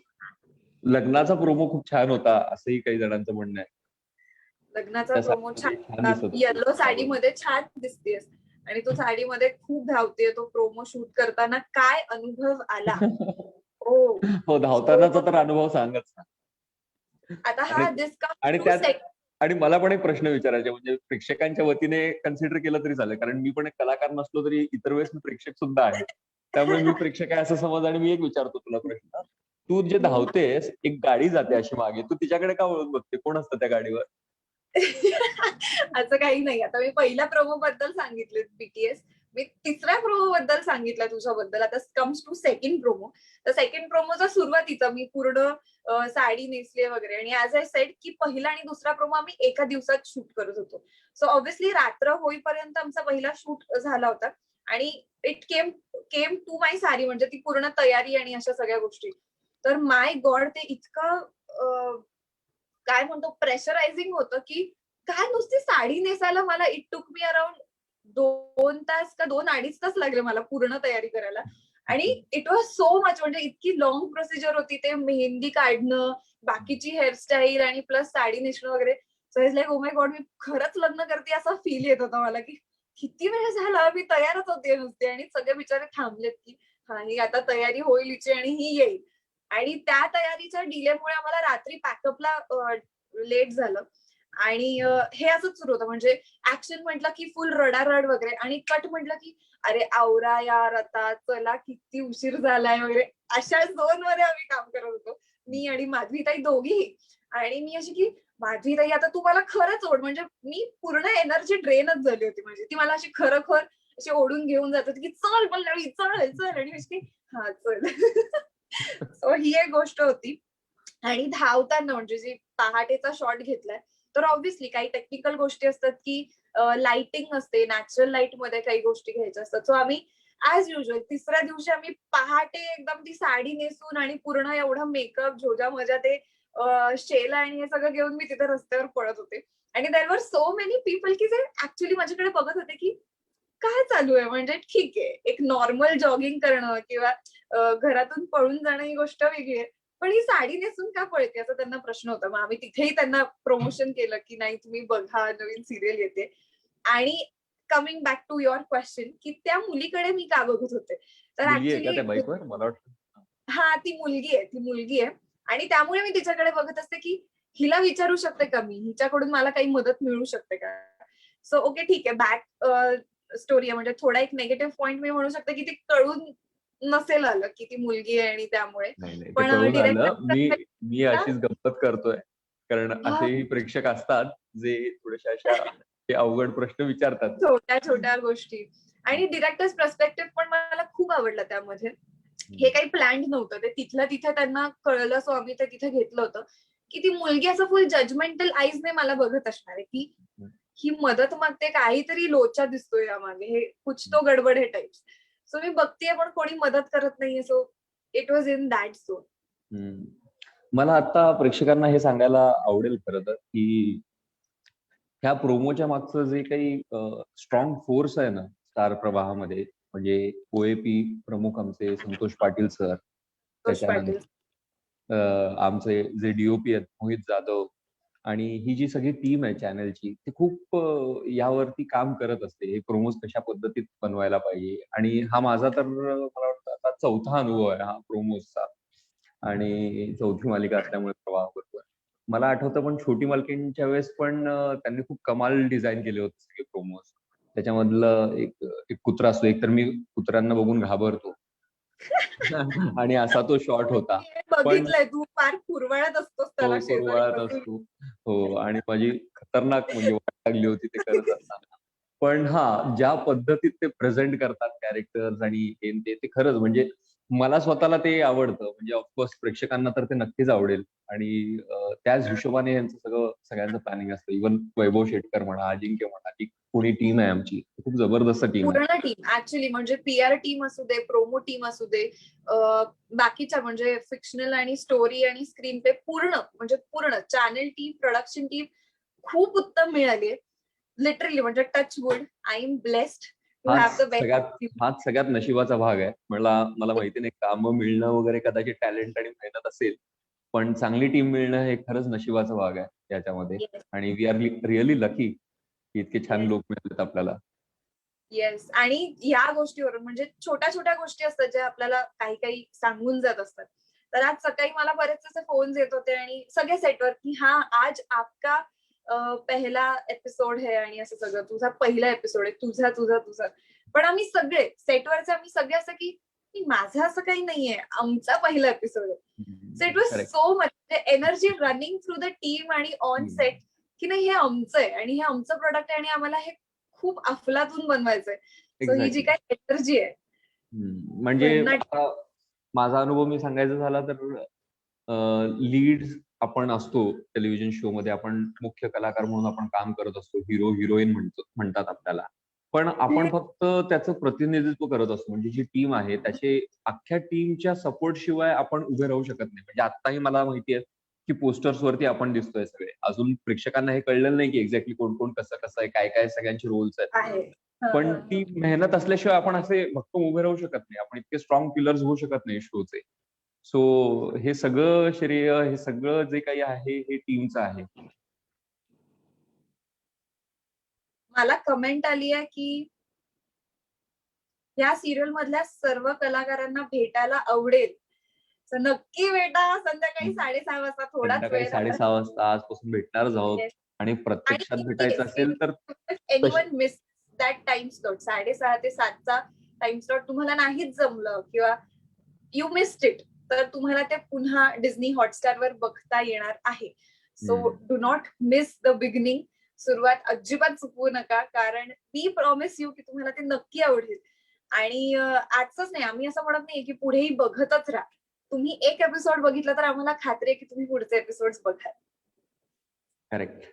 लग्नाचा प्रोमो खूप छान होता असंही काही जणांचं म्हणणं आहे. लग्नाचा त्या प्रोमो साडीमध्ये छान दिसत होता. होती. येलो साडीमध्ये छान दिसतेस आणि तू साडीमध्ये खूप धावतेय. तो प्रोमो शूट करताना काय अनुभव आला. हो हो, धावतानाचा तर अनुभव सांगच ना. आता आणि हा दिस आणि कम्स टू त्यात आणि मला पण एक प्रश्न विचारायचा म्हणजे प्रेक्षकांच्या वतीने कन्सिडर केलं तरी चालेल, कारण मी पण एक कलाकार नसलो तरी इतर वेळेस मी प्रेक्षक सुद्धा आहे. त्यामुळे मी प्रेक्षक आहे असं समज. आणि मी एक विचारतो तुला प्रश्न, तू जे धावतेस, एक गाडी जाते अशी मागे, तू तिच्याकडे का वळून बघते? कोण असतं त्या गाडीवर? असं काही नाही. आता मी पहिल्या प्रोमो बद्दल सांगितले बीटीएस. मी तिसऱ्या प्रोमो बद्दल सांगितलं तुझ्याबद्दल. आता कम्स टू सेकंड प्रोमो. तर सेकंड प्रोमोचा सुरुवातीचा मी पूर्ण साडी नेसली वगैरे आणि ऍज आय सेड की पहिला आणि दुसरा प्रोमो आम्ही एका दिवसात शूट करत होतो. सो ऑब्व्हियसली रात्र होईपर्यंत आमचा पहिला शूट झाला होता आणि इट केम टू माय साडी म्हणजे ती पूर्ण तयारी आणि अशा सगळ्या गोष्टी. तर माय गॉड ते इतकं काय म्हणतो प्रेशरायझिंग होतं की काय नुसती साडी नेसायला मला इट टुक मी अराउंड 2 तास का 2-2.5 तास लागले मला पूर्ण तयारी करायला. आणि इट वॉज सो मच म्हणजे इतकी लॉंग प्रोसिजर होती. ते मेहंदी काढणं, बाकीची हेअरस्टाईल आणि प्लस साडी नेसणं वगैरे. So is like oh my god मी खरंच लग्न करते असा फील येत होता मला की किती वेळ झाला मी तयारच होते नुसते आणि सगळे बिचारे थांबलेत की हा ही आता तयारी होईल हिची आणि ही येईल. आणि त्या तयारीच्या डिलेमुळे आम्हाला रात्री पॅकअपला लेट झालं. आणि हे असंच सुरू होतं म्हणजे ऍक्शन म्हटलं की फुल रडारड वगैरे आणि कट म्हटलं की अरे आवरा यार आता चला किती उशीर झालाय वगैरे अशा झोन मध्ये आम्ही काम करत होतो. मी आणि माधवी ताई दोघीही. आणि मी अशी की माधवी ताई आता तू मला खरंच ओढ म्हणजे मी पूर्ण एनर्जी ड्रेनच झाली होती माझी. ती मला अशी खरोखर अशी ओढून घेऊन जात होती की चल पल्लवी चल चल आणि अशी हा चल. सो ही एक गोष्ट होती. आणि धावताना म्हणजे जी पहाटेचा शॉट घेतलाय तर ऑब्व्हियसली काही टेक्निकल गोष्टी असतात की लाइटिंग असते, नॅचरल लाईट मध्ये काही गोष्टी घ्यायच्या असतात. सो आम्ही ऍज युजल तिसऱ्या दिवशी आम्ही पहाटे एकदम ती साडी नेसून आणि पूर्ण एवढा मेकअप झोजा मजा ते शेला आणि हे सगळं घेऊन मी तिथे रस्त्यावर पळत होते. आणि देर वर सो मेनी पीपल की जे ऍक्च्युली माझ्याकडे बघत होते की काय चालू आहे म्हणजे ठीक आहे एक नॉर्मल जॉगिंग करणं किंवा घरातून पळून जाणं ही गोष्ट वेगळी आहे. पण ही साडी नेसून का पळते असा त्यांना प्रश्न होता. मग आम्ही तिथेही त्यांना प्रमोशन केलं की नाही तुम्ही बघा नवीन सिरियल येते. आणि coming back to your question की त्या मुलीकडे मी का बघत होते तर मुलगी आहे का ऍक्च्युली त्या बाईकवर? मला वाटतं. हा ती मुलगी आहे. आणि त्यामुळे मी तिच्याकडे बघत असते की हिला विचारू शकते का मी हिच्याकडून मला काही मदत मिळू शकते का. सो ओके ठीक आहे बॅक स्टोरी आहे म्हणजे थोडा एक निगेटिव्ह पॉइंट मी म्हणू शकते की ती कळून नसेल आलं की ती मुलगी आहे आणि त्यामुळे. नाही नाही, ते पण कळून आलं. मी डिरेक्टर मी अशीच गंमत करतोय, कारण असेही प्रेक्षक असतात जे थोड्याशा अशा ते अवघड प्रश्न विचारतात. छोट्या छोट्या गोष्टी आणि डिरेक्टर्स पर्स्पेक्टिव्ह पण मला खूप आवडला त्यामध्ये. हे काही प्लॅन्ड नव्हतं. ते तिथल्या तिथे त्यांना कळलं सो आम्ही ते तिथे घेतलं होतं की ती मुलगी असं फुल जजमेंटल आईजने मला बघत असणार आहे की ही मदत मागते काहीतरी लोचा दिसतोय यामागे हे कुछ तो गडबड हे टाइप्स. सो मी बघतेय पण कोणी मदत करत नाहीये. So it was in that zone. हम्म. मला आता प्रेक्षकांना हे सांगायला आवडेल खरं तर की ह्या प्रोमोच्या मागचं जे काही स्ट्रॉंग फोर्स आहे ना स्टार प्रवाहामध्ये, म्हणजे ओएपी प्रमुख आमचे संतोष पाटील सर, संतोष पाटील. त्याच्यानंतर आमचे जे डीओपी आहेत मोहित जाधव, आणि ही जी सगळी टीम आहे चॅनलची ती खूप यावरती काम करत असते. हे प्रोमोज कशा पद्धतीत बनवायला पाहिजे. आणि हा माझा तर मला वाटतं आता 4था अनुभव आहे हा प्रोमोजचा. आणि 4थी मालिका असल्यामुळे प्रवाह करतोय. मला आठवतं पण छोटी मालकीणच्या वेळेस पण त्यांनी खूप कमाल डिझाईन केले होते सगळे प्रोमोज. त्याच्यामधलं एक एक कुत्रा असतो. एकतर मी कुत्र्यांना बघून घाबरतो. आणि असा तो शॉट होता. पण बघितलंय तू फार कुरवळत असतोस तो त्याला शेजारी कुरवाळत बसून. असतो. हो, आणि माझी खतरनाक म्हणजे वाट लागली होती ते करत असताना. पण ज्या पद्धतीत ते प्रेझेंट करतात कॅरेक्टर्स आणि हे न ते खरंच म्हणजे मला स्वतःला ते आवडतं. म्हणजे ऑफकोर्स प्रेक्षकांना तर ते नक्कीच आवडेल आणि त्याच हिशोबाने यांचं सगळ्यांचं प्लॅनिंग असतं. इव्हन वैभव शेटकर म्हणा, अजिंक्य म्हणा, ती कोणी टीम आहे आमची. खूप जबरदस्त टीम आहे. पूर्ण टीम ऍक्च्युली म्हणजे PR टीम असू दे, प्रोमो टीम असू दे, बाकीच्या म्हणजे फिक्शनल आणि स्टोरी आणि स्क्रीन प्ले पूर्ण चॅनल टीम, प्रोडक्शन टीम खूप उत्तम मिळाली. लिटरली म्हणजे touch wood, I am blessed to हाच हॅव द बेस्ट सगळ्यात टीम. हाच सगळ्यात नशिबाचा भाग आहे. मला माहिती नाही कामं मिळणं वगैरे कदाचित टॅलेंट आणि मेहनत असेल. पण चांगली टीम मिळणं हे खरंच नशिबाचा भाग आहे याच्यामध्ये. येस, आणि वी आर रिअली लकी की इतके छान येस, लोक मिळतात आपल्याला. येस. आणि या गोष्टीवरून म्हणजे छोट्या छोट्या गोष्टी असतात ज्या आपल्याला काही काही सांगून जात असतात. तर आज सकाळी मला बरेच असे फोन्स येत होते आणि सगळे सेटवर की आज आपका पहिला एपिसोड है आणि असं सगळं तुझा पहिला एपिसोड आहे तुझा. पण आम्ही सगळे सेटवरचे आम्ही सगळे असं की माझं असं काही नाहीये, आमचा पहिला एपिसोड आहे. So it was correct. So much energy running through the team आणि ऑन सेट की नाही हे आमचं आहे आणि हे आमचं प्रोडक्ट आहे आणि आम्हाला हे खूप अफलातून बनवायचंय. सो ही जी एक्झॅक्टली. काही एनर्जी आहे म्हणजे भन्नाट. आता माझा अनुभव मी सांगायचा झाला तर लीड आपण असतो टेलिव्हिजन शो मध्ये, आपण मुख्य कलाकार म्हणून आपण काम करत असतो. हिरो हिरोईन म्हणतात आपल्याला. पण आपण फक्त त्याचं प्रतिनिधित्व करत असतो. म्हणजे जी टीम आहे त्याचे अख्ख्या टीमच्या सपोर्ट शिवाय आपण उभे राहू शकत नाही. म्हणजे आत्ताही मला माहितीये की पोस्टर्स वरती आपण दिसतोय सगळे. अजून प्रेक्षकांना हे कळलेलं नाही की एक्झॅक्टली कोण कोण कसं कसं आहे, काय काय सगळ्यांचे रोल्स आहेत. आहे. हं, पण हं, ती हं. मेहनत असल्याशिवाय आपण असे भक्कम उभे राहू शकत नाही. आपण इतके स्ट्रॉंग पिलर्स होऊ शकत नाही शोचे. सो हे सगळं श्रेय, हे सगळं जे काही आहे हे टीमचं आहे. मला कमेंट आली आहे की या सिरियल मधल्या सर्व कलाकारांना भेटायला आवडेल. तर नक्की भेटा संध्याकाळी 6:30 वाजता थोडाच संध्याकाळी वेळ राहिला. 6:30 वाजता आजपासून भेटणारच आहोत. Yes. आणि आणि प्रत्यक्षात इन भेटायचं केस असेल तर anyone miss that time slot 6:30 ते 7चा टाइम स्लॉट तुम्हाला नाहीच जमलं किंवा यू मिस्ड इट, तर तुम्हाला ते पुन्हा डिझनी हॉटस्टारवर बघता येणार आहे. So do not miss the beginning. सुरुवात अजिबात चुकवू नका कारण वी प्रॉमिस यू की तुम्हाला ते नक्की आवडेल. आणि आजच नाही, आम्ही असं म्हणत नाही की पुढेही बघतच राहा. तुम्ही एक एपिसोड बघितला तर आम्हाला खात्री आहे की तुम्ही पुढचे एपिसोड बघाल. करेक्ट.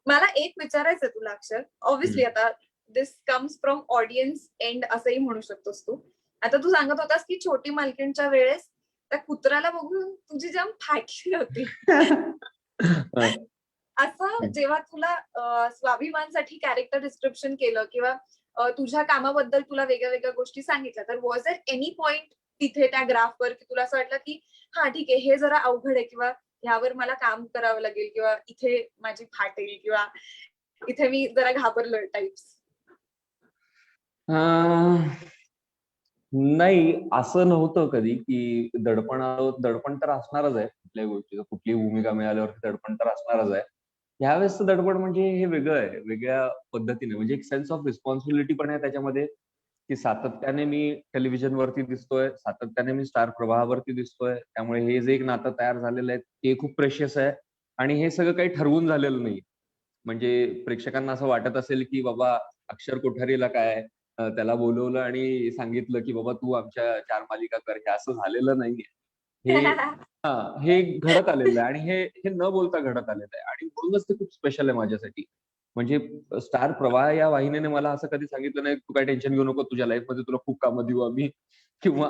मला एक विचारायचं आहे तुला अक्षर. ऑब्व्हियसली आता दिस कम्स फ्रॉम ऑडियन्स एंड असंही म्हणू शकतोस तू. आता तू सांगत होतास की छोटी मालकीणच्या वेळेस त्या कुत्र्याला बघून तुझी जाम फाटली होती. असं जेव्हा तुला स्वाभिमानसाठी कॅरेक्टर डिस्क्रिप्शन केलं किंवा तुझ्या कामाबद्दल तुला वेगळ्या वेगळ्या गोष्टी सांगितल्या, तर वॉज देअर एनी पॉइंट तिथे त्या ग्राफवर की तुला असं वाटलं की ठीक आहे, हे जरा अवघड आहे किंवा ह्यावर मला काम करावं लागेल किंवा इथे माझी फाटेल किंवा इथे मी जरा घाबरलोय टाइप्स? नाही, असं नव्हतं कधी की दडपण तर असणारच आहे कुठल्याही गोष्टीचं. कुठलीही भूमिका मिळाल्यावरती दडपण तर असणारच आहे. ह्यावेळेसचं दडपण म्हणजे हे वेगळं आहे, वेगळ्या पद्धतीने. म्हणजे एक सेन्स ऑफ रिस्पॉन्सिबिलिटी पण आहे त्याच्यामध्ये, की सातत्याने मी टेलिव्हिजनवरती दिसतोय, सातत्याने मी स्टार प्रवाहावरती दिसतोय. त्यामुळे हे जे एक नातं तयार झालेलं आहे ते खूप प्रेशियस आहे. आणि हे सगळं काही ठरवून झालेलं नाही. म्हणजे प्रेक्षकांना असं वाटत असेल की बाबा अक्षर कोठारीला काय, त्याला बोलवलं आणि सांगितलं की बाबा तू आमच्या 4 मालिका कर. हे असं झालेलं नाहीये. हे हे घडत आलेलं आहे आणि हे न बोलता घडत आलेलं आहे आणि म्हणूनच ते खूप स्पेशल आहे माझ्यासाठी. म्हणजे स्टार प्रवाह या वाहिनीने मला असं कधी सांगितलं नाही, "तू काही टेन्शन घेऊ नको. तुझ्या लाईफमध्ये तुला खूप कामं देऊ आम्ही." किंवा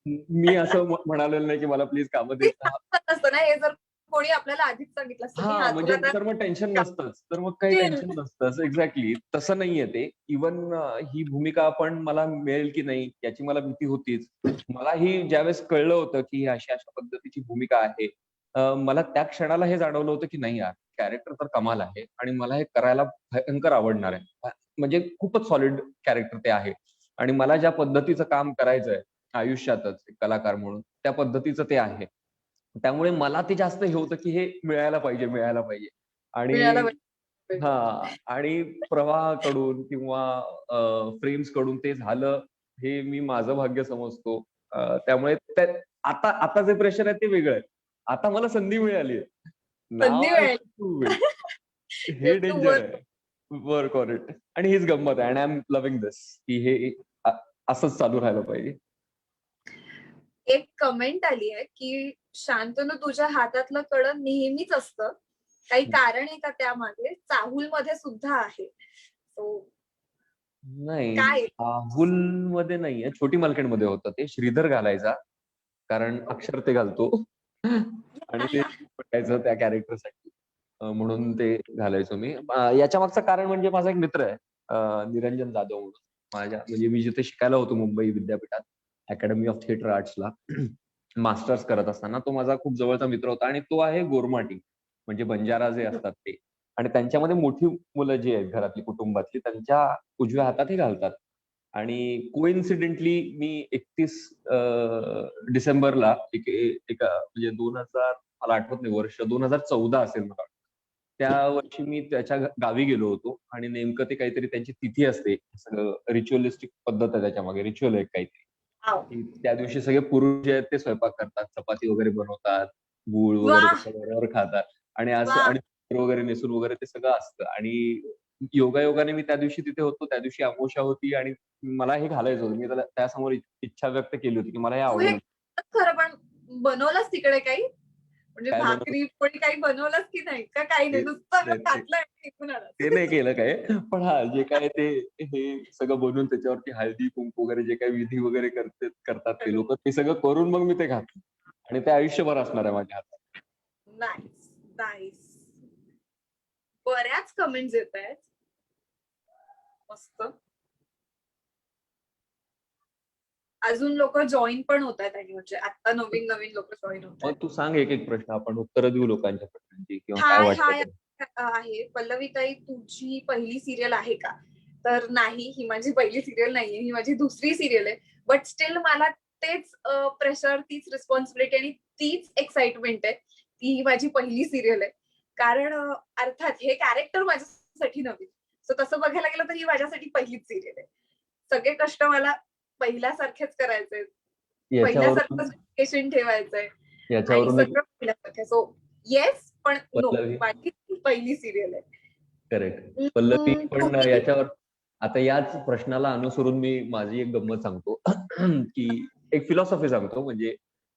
मी असं म्हणालेलं नाही की मला प्लीज कामं ते देत राहा. सांगत असतं ना, हे जर कोणी आपल्याला आधीच सांगितलं असतं की म्हणजे तुला तर मग टेन्शन तर नसतंच. तर मग काही टेन्शन नसतंच. एक्झॅक्टली. तसं नाहीये ते. इव्हन ही भूमिका पण मला मिळेल की नाही याची मला भीती होतीच. मलाही ज्यावेळेस कळलं होतं की ही अशा-अशा पद्धतीची भूमिका आहे, मला त्या क्षणाला हे जाणवलं होतं की नाही यार, कॅरेक्टर तर कमाल आहे आणि मला हे करायला भयंकर आवडणार आहे. म्हणजे खूपच सॉलिड कॅरेक्टर ते आहे आणि मला ज्या पद्धतीचं काम करायचंय आयुष्यातच एक कलाकार म्हणून, त्या पद्धतीचं ते आहे. त्यामुळे मला ते जास्त हे होतं की हे मिळायला पाहिजे, मिळायला पाहिजे. मिळायला आणि पाहिजे. आणि प्रवाहाकडून किंवा फ्रेम्स कडून ते झालं, हे मी माझं भाग्य समजतो. त्यामुळे आता आता जे प्रेशर आहे ते वेगळं आहे. आता मला संधी मिळाली आहे. नाऊ संधी आय हॅव मिळाली. To prove it. हे have to डेंजर work. आहे. Work on it. आणि हीच गंमत आहे. And I am loving this की हे असंच चालू राहायला पाहिजे. एक कमेंट आली आहे की शांतनु तुझ्या हातातलं कड नेहमीच असतं, काही कारण आहे का त्यामागे? चाहूल मध्ये सुद्धा आहे. So, नाही, काय राहुल मध्ये नाहीये. छोटी मालकीणमध्ये होतं ते. श्रीधर घालायचा. कारण अक्षर ते घालतो. आणि ते बघायचं त्या कॅरेक्टरसाठी. म्हणून ते घालायचो मी. याच्या मागचं कारण म्हणजे माझा एक मित्र आहे. निरंजन जाधव म्हणून. माझ्या म्हणजे मी जिथे शिकायला होतो मुंबई विद्यापीठात अकॅडमी ऑफ थिएटर आर्ट्सला मास्टर्स करत असताना तो माझा खूप जवळचा मित्र होता आणि तो आहे गोरमाटी म्हणजे बंजारा जे असतात ते. आणि त्यांच्यामध्ये मोठी मुलं जी आहेत घरातली कुटुंबातली त्यांच्या उजव्या हातात हे घालतात. आणि कोइन्सिडेंटली मी 31 डिसेंबरला म्हणजे 2000 मला आठवत नाही वर्ष 2014 असेल मला. त्या वर्षी मी त्याच्या गावी गेलो होतो आणि नेमकं ते काहीतरी त्यांची तिथी असते. सगळं रिच्युअलिस्टिक पद्धत आहे त्याच्यामागे. रिच्युअल आहे काहीतरी. की त्या दिवशी सगळे पुरुष जे आहेत ते स्वयंपाक करतात. चपाती वगैरे बनवतात. गूळ वगैरे वाह! त्याच्याबरोबर खातात. आणि असं वाह! आणि वगैरे नेसून वगैरे ते सगळं असतं. आणि योगायोगाने मी त्या दिवशी तिथे होतो. त्या दिवशी अमावास्या होती आणि मला हे घालायचं होतं. मी त्याला त्यासमोर इच्छा व्यक्त केली होती की मला हे तू हे आवडेल. खरं पण बनवलंस तिकडे काही? म्हणजे काय बनवलं भाकरी पोळी काही बनवलंस की नाही? का काही ते नाही नुसतं ते घातलं आणि निघून आलास? ते नाही केलं काय. पण हा जे काय ते हे सगळं बनवून त्याच्यावरती हळदी कुंकू वगैरे जे काही विधी वगैरे करतात ते लोक ते सगळं करून मग मी ते घातलं. आणि ते आयुष्यभर असणार आहे माझ्या हातात. Nice, nice. बऱ्याच कमेंट्स येत आहेत. मस्त. अजून लोक जॉईन पण होत आहेत आणि म्हणजे आता नवीन नवीन लोक जॉईन होत मग आहेत. तू सांग एक एक प्रश्न आपण उत्तरं देऊ लोकांच्या प्रश्नांची किंवा काय हाय वाटतं हाय ते. आहे. पल्लवी ताई तुझी पहिली सिरियल आहे का? तर नाही, ही माझी पहिली सिरियल नाहीये, ही माझी दुसरी सिरियल आहे. बट स्टील मला तेच प्रेशर, तीच रिस्पॉन्सिबिलिटी आणि तीच एक्साइटमेंट आहे की ही माझी पहिली सिरियल आहे. कारण अर्थात हे कॅरेक्टर माझ्यासाठी नवीन. सो तसं बघायला गेलं तर ही माझ्यासाठी पहिलीच सिरियल आहे. सगळे कष्ट मला पहिल्यासारखेच करायचे, याच्यावरून पहिल्यासारखंच एज्युकेशन ठेवायचंय आणि याच्यावरून एक सगळं पहिल्यासारखं. सो येस, पण नो, पल्लवी माझी पहिली सिरियल आहे. करेक्ट. पल्लवी पण तुम्ही याच्यावर आता याच प्रश्नाला अनुसरून मी माझी एक गंमत सांगतो की एक फिलॉसॉफी सांगतो म्हणजे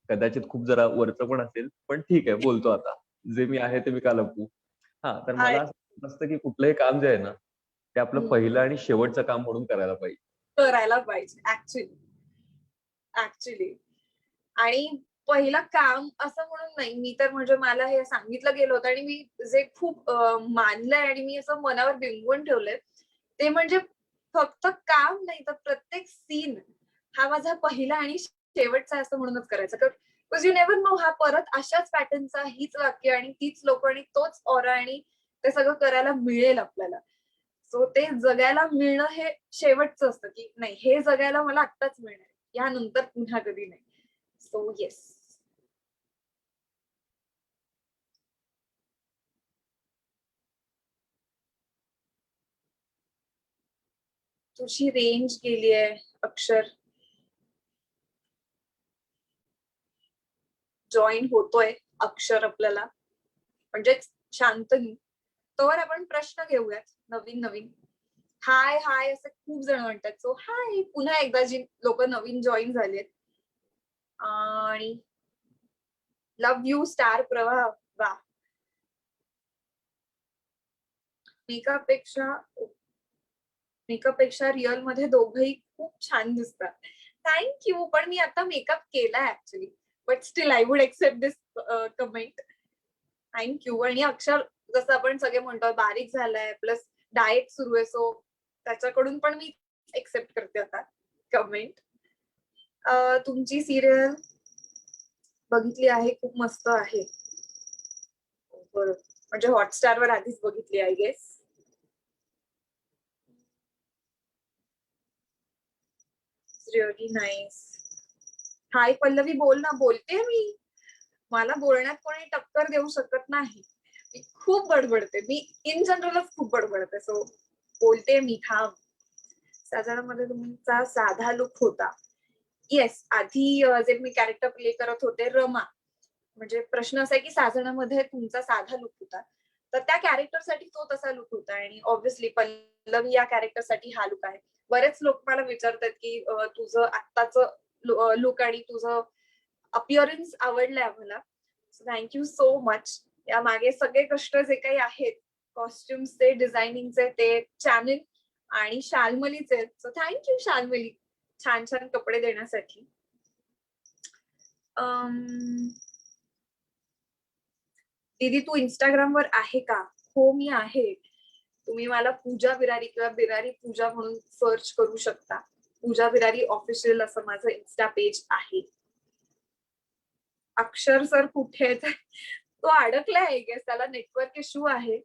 कदाचित खूप जरा वरचं पण असेल पण ठीक आहे बोलतो आता. जे मी आहे ते मी का लपवू. हा तर मला असं असतं की कुठलंही काम जे आहे ना ते आपलं पहिलं आणि शेवटचं काम म्हणून करायला पाहिजे. करायला पाहिजे ऍक्च्युली. आणि पहिलं काम असं म्हणून नाही, मी तर म्हणजे मला हे सांगितलं गेलं होतं आणि मी जे खूप मानलंय आणि मी असं मनावर बिंबवून ठेवलंय ते म्हणजे फक्त काम नाही तर प्रत्येक सीन हा माझा पहिला आणि शेवटचा असं म्हणूनच करायचा. बिकॉज यू नेव्हर नो हा परत अशाच पॅटर्नचा हीच वाक्य आणि तीच लोक आणि तोच ऑरा आणि ते सगळं करायला मिळेल आपल्याला. सो ते जगायला मिळणं हे शेवटचं असतं की नाही, हे जगायला मला आत्ताच मिळणार, यानंतर पुन्हा कधी नाही. So yes. तुझी रेंज गेली आहे अक्षर. जॉईन होतोय अक्षर आपल्याला म्हणजे शांतनी. तोवर आपण प्रश्न घेऊयात नवीन नवीन. हाय हाय असं खूप जण म्हणतात. सो हाय पुन्हा एकदा जी लोक नवीन जॉईन झालेत. आणि लव्ह यू स्टार प्रवाह. वा. मेकअपेक्षा मेकअपेक्षा रिअल मध्ये दोघही खूप छान दिसतात. थँक्यू. पण मी आता मेकअप केलाय actually. But still I would accept this comment. Thank you. आणि अक्षर जसं आपण सगळे म्हणतो बारीक झालाय प्लस डाएट सुरू आहे. सो त्याच्याकडून पण मी एक्सेप्ट करते आता कमेंट. तुमची सिरियल बघितली आहे, खूप मस्त आहे. बरं, म्हणजे हॉटस्टारवर आधीच बघितली I guess. Really nice. Hi Pallavi बोल ना. बोलते मी. मला बोलण्यात कोणी टक्कर देऊ शकत नाही. मी खूप बडबडते. मी इन जनरलच खूप बडबडते. सो बोलते मी. थांब. साधारणमध्ये तुमचा साधा लुक होता. येस, आधी जे मी कॅरेक्टर प्ले करत होते रमा. म्हणजे प्रश्न असा आहे की साजणामध्ये तुमचा साधा लुक होता. तर त्या कॅरेक्टरसाठी तो तसा लुक होता आणि ऑब्व्हियसली पल्लवी या कॅरेक्टरसाठी हा लुक आहे. बरेच लोक मला विचारतात की तुझं आत्ताचं लुक आणि तुझं अपिअरन्स आवडलंय आम्हाला. Thank you so much. या मागे सगळे कष्ट जे काही आहेत कॉस्ट्युम्सचे, डिझायनिंगचे, ते चॅनल आणि शाल्मलीचे आहेत. सो थँक्यू शाल्मली छान छान कपडे देण्यासाठी. दीदी तू इंस्टाग्रामवर आहे का? हो मी आहे. तुम्ही मला पूजा बिरारी किंवा बिरारी पूजा म्हणून सर्च करू शकता. पूजा बिरारी ऑफिशियल असं माझं इन्स्टा पेज आहे. अक्षर सर कुठे आहेत? तो अडकलाय आय गेस, त्याला नेटवर्क इश्यू आहे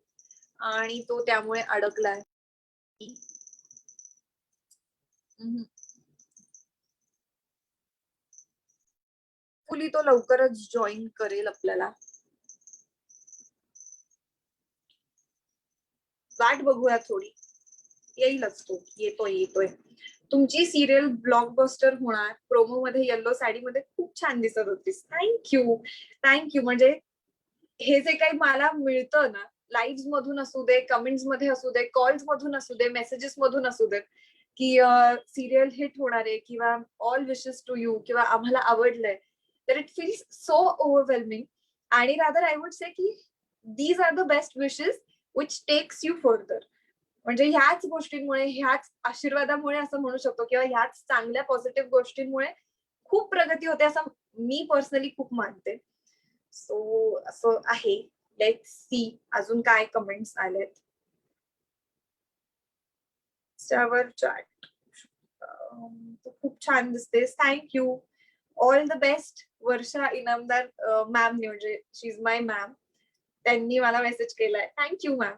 आणि तो त्यामुळे अडकलाय. फुली तो लवकरच जॉईन करेल आपल्याला. वाट बघूया थोडी, येईलच तो. येतोय. तुमची सिरियल ब्लॉकबस्टर होणार. प्रोमो मध्ये येल्लो साडीमध्ये खूप छान दिसत होतीस. थँक्यू. म्हणजे हे जे काही मला मिळतं ना, लाईव्ह मधून असू दे, कमेंट्स मध्ये असू दे, कॉल्स मधून असू दे, मेसेजेस मधून असू दे, की सिरियल हिट होणार आहे किंवा ऑल विशेस टू यू किंवा आम्हाला आवडलंय, तर इट फील्स सो ओव्हरवेल्मिंग. आणि रादर आय वुड से की these are the best wishes which takes you further. म्हणजे ह्याच गोष्टींमुळे, ह्याच आशीर्वादामुळे असं म्हणू शकतो किंवा ह्याच चांगल्या पॉझिटिव्ह गोष्टींमुळे खूप प्रगती होते असं मी पर्सनली खूप मानते. सो असं आहे. लेट्स सी अजून काय कमेंट्स आलेत. त्यावर चॅट. खूप छान दिसतेस. Thank you. All the best. Varsha Inamdar ma'am म्हणजे शी इज माय मॅम, त्यांनी मला मेसेज केलाय. Thank you ma'am.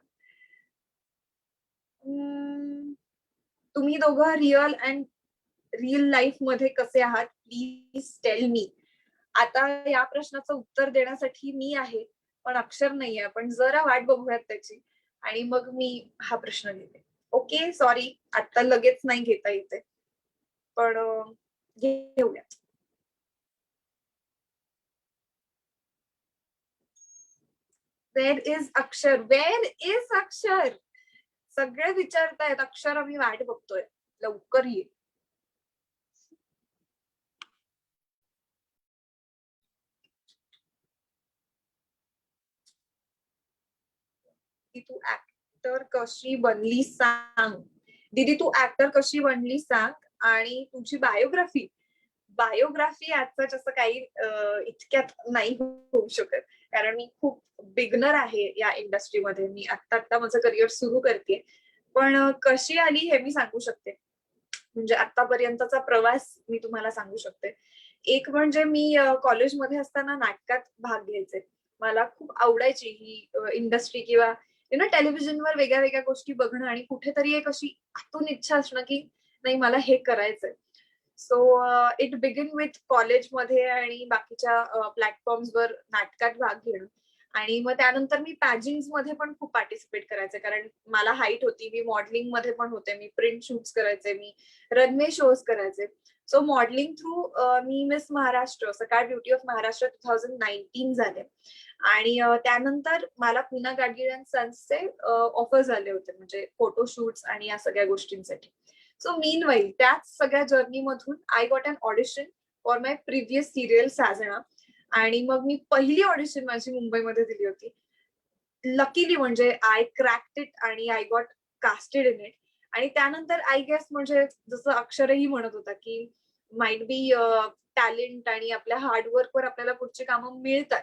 तुम्ही दोघं रिअल लाईफ मध्ये कसे आहात प्लीज टेल मी. आता या प्रश्नाचं उत्तर देण्यासाठी मी आहे पण अक्षर नाहीये. पण जरा वाट बघूयात त्याची आणि मग मी हा प्रश्न घेते. ओके सॉरी आता लगेच नाही घेता येते पण घेऊयात. वेअर इज अक्षर? सगळे विचारतायत. अक्षर आम्ही वाट बघतोय, लवकर ये. तू ऍक्टर कशी बनली सांग. दीदी तू ऍक्टर कशी बनली सांग आणि तुझी बायोग्राफी आजच असं काही इतक्यात नाही होऊ शकत कारण मी खूप बिगनर आहे या इंडस्ट्रीमध्ये. मी आता माझं करिअर सुरू करते. पण कशी आली हे मी सांगू शकते. म्हणजे आतापर्यंतचा प्रवास मी तुम्हाला सांगू शकते. एक म्हणजे मी कॉलेजमध्ये असताना नाटकात भाग घ्यायचे. मला खूप आवडायची ही इंडस्ट्री किंवा टेलिव्हिजनवर वेगळ्या वेगळ्या गोष्टी बघणं आणि कुठेतरी एक अशी आतून इच्छा असणं की नाही मला हे करायचंय. सो इट बिगिन विथ कॉलेजमध्ये आणि बाकीच्या प्लॅटफॉर्म्सवर नाटकात भाग घेणं. आणि मग त्यानंतर मी पॅजिंग्स मध्ये पण खूप पार्टिसिपेट करायचे कारण मला हाईट होती. मी मॉडेलिंग मध्ये पण होते. मी प्रिंट शूट्स करायचे. मी रनवे शोज करायचे. सो मॉडेलिंग थ्रू मी मिस महाराष्ट्र सकाळ ब्युटी ऑफ महाराष्ट्र 2019 झाले. आणि त्यानंतर मला पुन्हा गाडगीळ अँड सन्सचे ऑफर्स आले होते म्हणजे फोटोशूट्स आणि या सगळ्या गोष्टींसाठी. सो मीनवाईल त्याच सगळ्या जर्नी मधून I got an audition for my previous serial Sajna. आणि मग मी पहिली ऑडिशन माझी मुंबईमध्ये दिली होती. लकीली म्हणजे आय क्रॅक्ड इट आणि I got casted in it. आणि त्यानंतर आय गेस म्हणजे जसं अक्षरही म्हणत होता की माइट बी टॅलेंट आणि आपल्या हार्डवर्कवर आपल्याला पुढची कामं मिळतात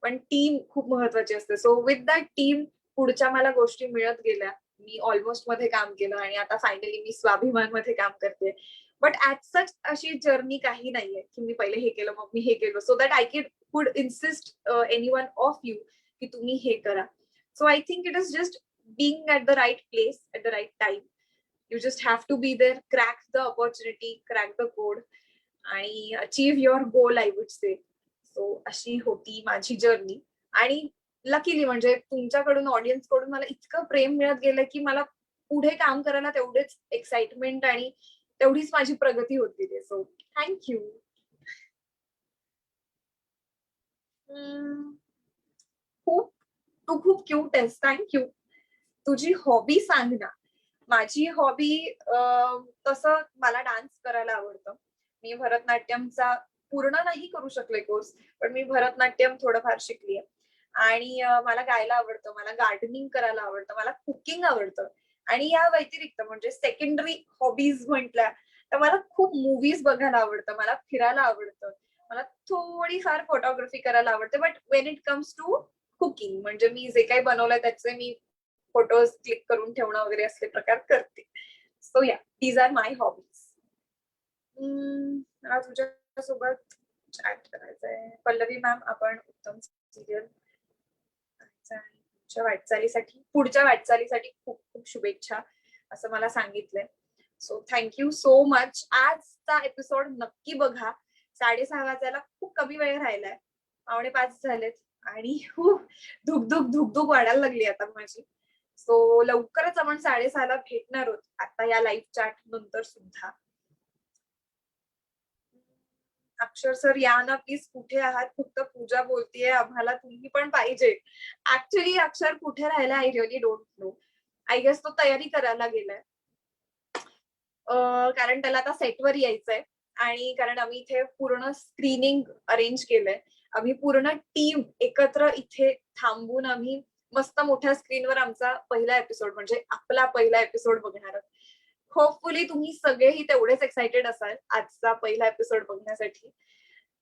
पण टीम खूप महत्वाची असते. सो विथ दॅट टीम पुढच्या मला गोष्टी मिळत गेल्या. मी ऑलमोस्ट मध्ये काम केलं आणि आता फायनली मी स्वाभिमान मध्ये काम करते. बट ऍज सच अशी जर्नी काही नाहीये की मी पहिले हे केलं मग मी हे केलं so that I could insist anyone of you की तुम्ही हे करा. So I think it is just being at the right place at the right time. You just have to be there, crack the opportunity, crack the code आणि achieve your goal I would say. So अशी होती माझी journey. आणि luckily म्हणजे तुमच्याकडून audience कडून मला इतकं प्रेम मिळत गेलं की मला पुढे काम करायला तेवढेच एक्साइटमेंट आणि तेवढीच माझी प्रगती होत गेली. So thank you. खूप तू खूप क्यूट आहेस. थँक्यू. तुझी हॉबी सांग ना. माझी हॉबी तसं मला डान्स करायला आवडतं. मी भरतनाट्यमचा पूर्ण नाही करू शकले कोर्स, पण मी भरतनाट्यम थोडंफार शिकलीये. आणि मला गायला आवडतं, मला गार्डनिंग करायला आवडतं, मला कुकिंग आवडतं. आणि या व्यतिरिक्त म्हणजे सेकंडरी हॉबीज म्हटल्या तर मला खूप मूव्हीज बघायला आवडतं, मला फिरायला आवडतं, मला थोडीफार फोटोग्राफी करायला आवडते. But when it comes to cooking म्हणजे मी जे काही बनवलंय त्याचे मी फोटोज क्लिक करून ठेवणं वगैरे असले प्रकार करते. सो या दीज आर माय हॉबीज. मला तुझ्यासोबत चॅट करायचंय. पल्लवी मॅम, आपण उत्तम सिरियल पुढच्या वाटचालीसाठी खूप खूप शुभेच्छा असं मला सांगितलंय. So thank you so much. आजचा एपिसोड नक्की बघा. 6:30 वाजायला खूप कमी वेळ राहिलाय. 4:45 झालेत आणि धुकधुक धुकधुक वाढायला लागली आता माझी. सो लवकरच आपण 6:30 ला भेटणार आहोत आता या लाईव्ह चॅट नंतर सुद्धा. अक्षर सर या ना प्लीज. कुठे आहात? फक्त पूजा बोलतीये, आम्हाला तुम्ही पण पाहिजे. ऍक्च्युली अक्षर कुठे राहिला I really don't know. I guess तो तयारी करायला गेलाय. कारण त्याला आता सेटवर यायचंय आणि कारण आम्ही इथे पूर्ण स्क्रीनिंग अरेंज केलंय. आम्ही पूर्ण टीम एकत्र इथे थांबून आम्ही मस्त मोठ्या स्क्रीनवर आमचा पहिला एपिसोड म्हणजे आपला पहिला एपिसोड बघणार आहोत. होपफुली तुम्ही सगळेही तेवढेच एक्साइटेड असाल आजचा पहिला एपिसोड बघण्यासाठी.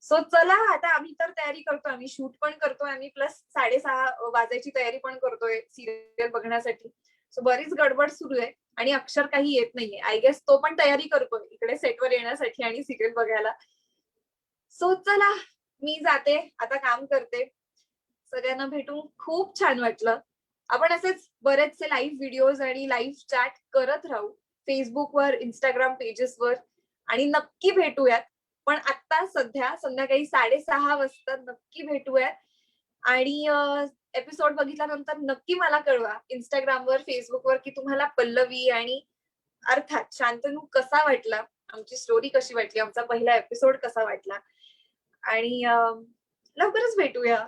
सो चला आता आम्ही तर तयारी करतोय, आम्ही शूट पण करतोय, आम्ही प्लस 6:30 वाजायची तयारी पण करतोय सिरियल बघण्यासाठी. सो बरीच गडबड सुरू आहे आणि अक्षर काही येत नाहीये. आय गेस तो पण तयारी करतोय इकडे सेटवर येण्यासाठी आणि सिरियल बघायला. सो चला मी जाते आता, काम करते. सगळ्यांना भेटून खूप छान वाटलं. आपण असेच बरेचसे लाईव्ह व्हिडिओज आणि लाईव्ह चॅट करत राहू फेसबुकवर, इंस्टाग्राम पेजेसवर आणि नक्की भेटूयात. पण आता सध्या संध्याकाळी 6:30 वाजता नक्की भेटूयात. आणि एपिसोड बघितल्यानंतर नक्की मला कळवा इंस्टाग्रामवर, फेसबुकवर की तुम्हाला पल्लवी आणि अर्थात शांतनू कसा वाटला, आमची स्टोरी कशी वाटली, आमचा पहिला एपिसोड कसा वाटला. आणि लवकरच भेटूया.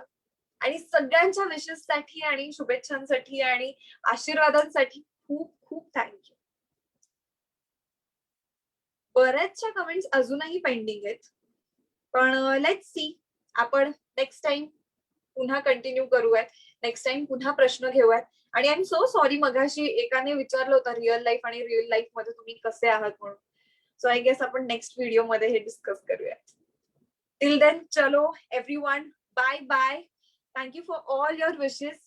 आणि सगळ्यांच्या विशेससाठी आणि शुभेच्छांसाठी आणि आशीर्वादांसाठी खूप खूप थँक्यू. बऱ्याचशा कमेंट्स अजूनही पेंडिंग आहेत, पण लेट्स सी. आपण नेक्स्ट टाइम पुन्हा कंटिन्यू करूयात. नेक्स्ट टाइम पुन्हा प्रश्न घेऊयात. आणि आय एम सो सॉरी, मगाशी एकाने विचारलं होतं रिअल लाईफ आणि रिअल लाईफ मध्ये तुम्ही कसे आहात म्हणून. सो आय गेस आपण नेक्स्ट व्हिडिओ मध्ये हे डिस्कस करूयात. टिल देन चलो everyone, bye bye. Thank you for all your wishes.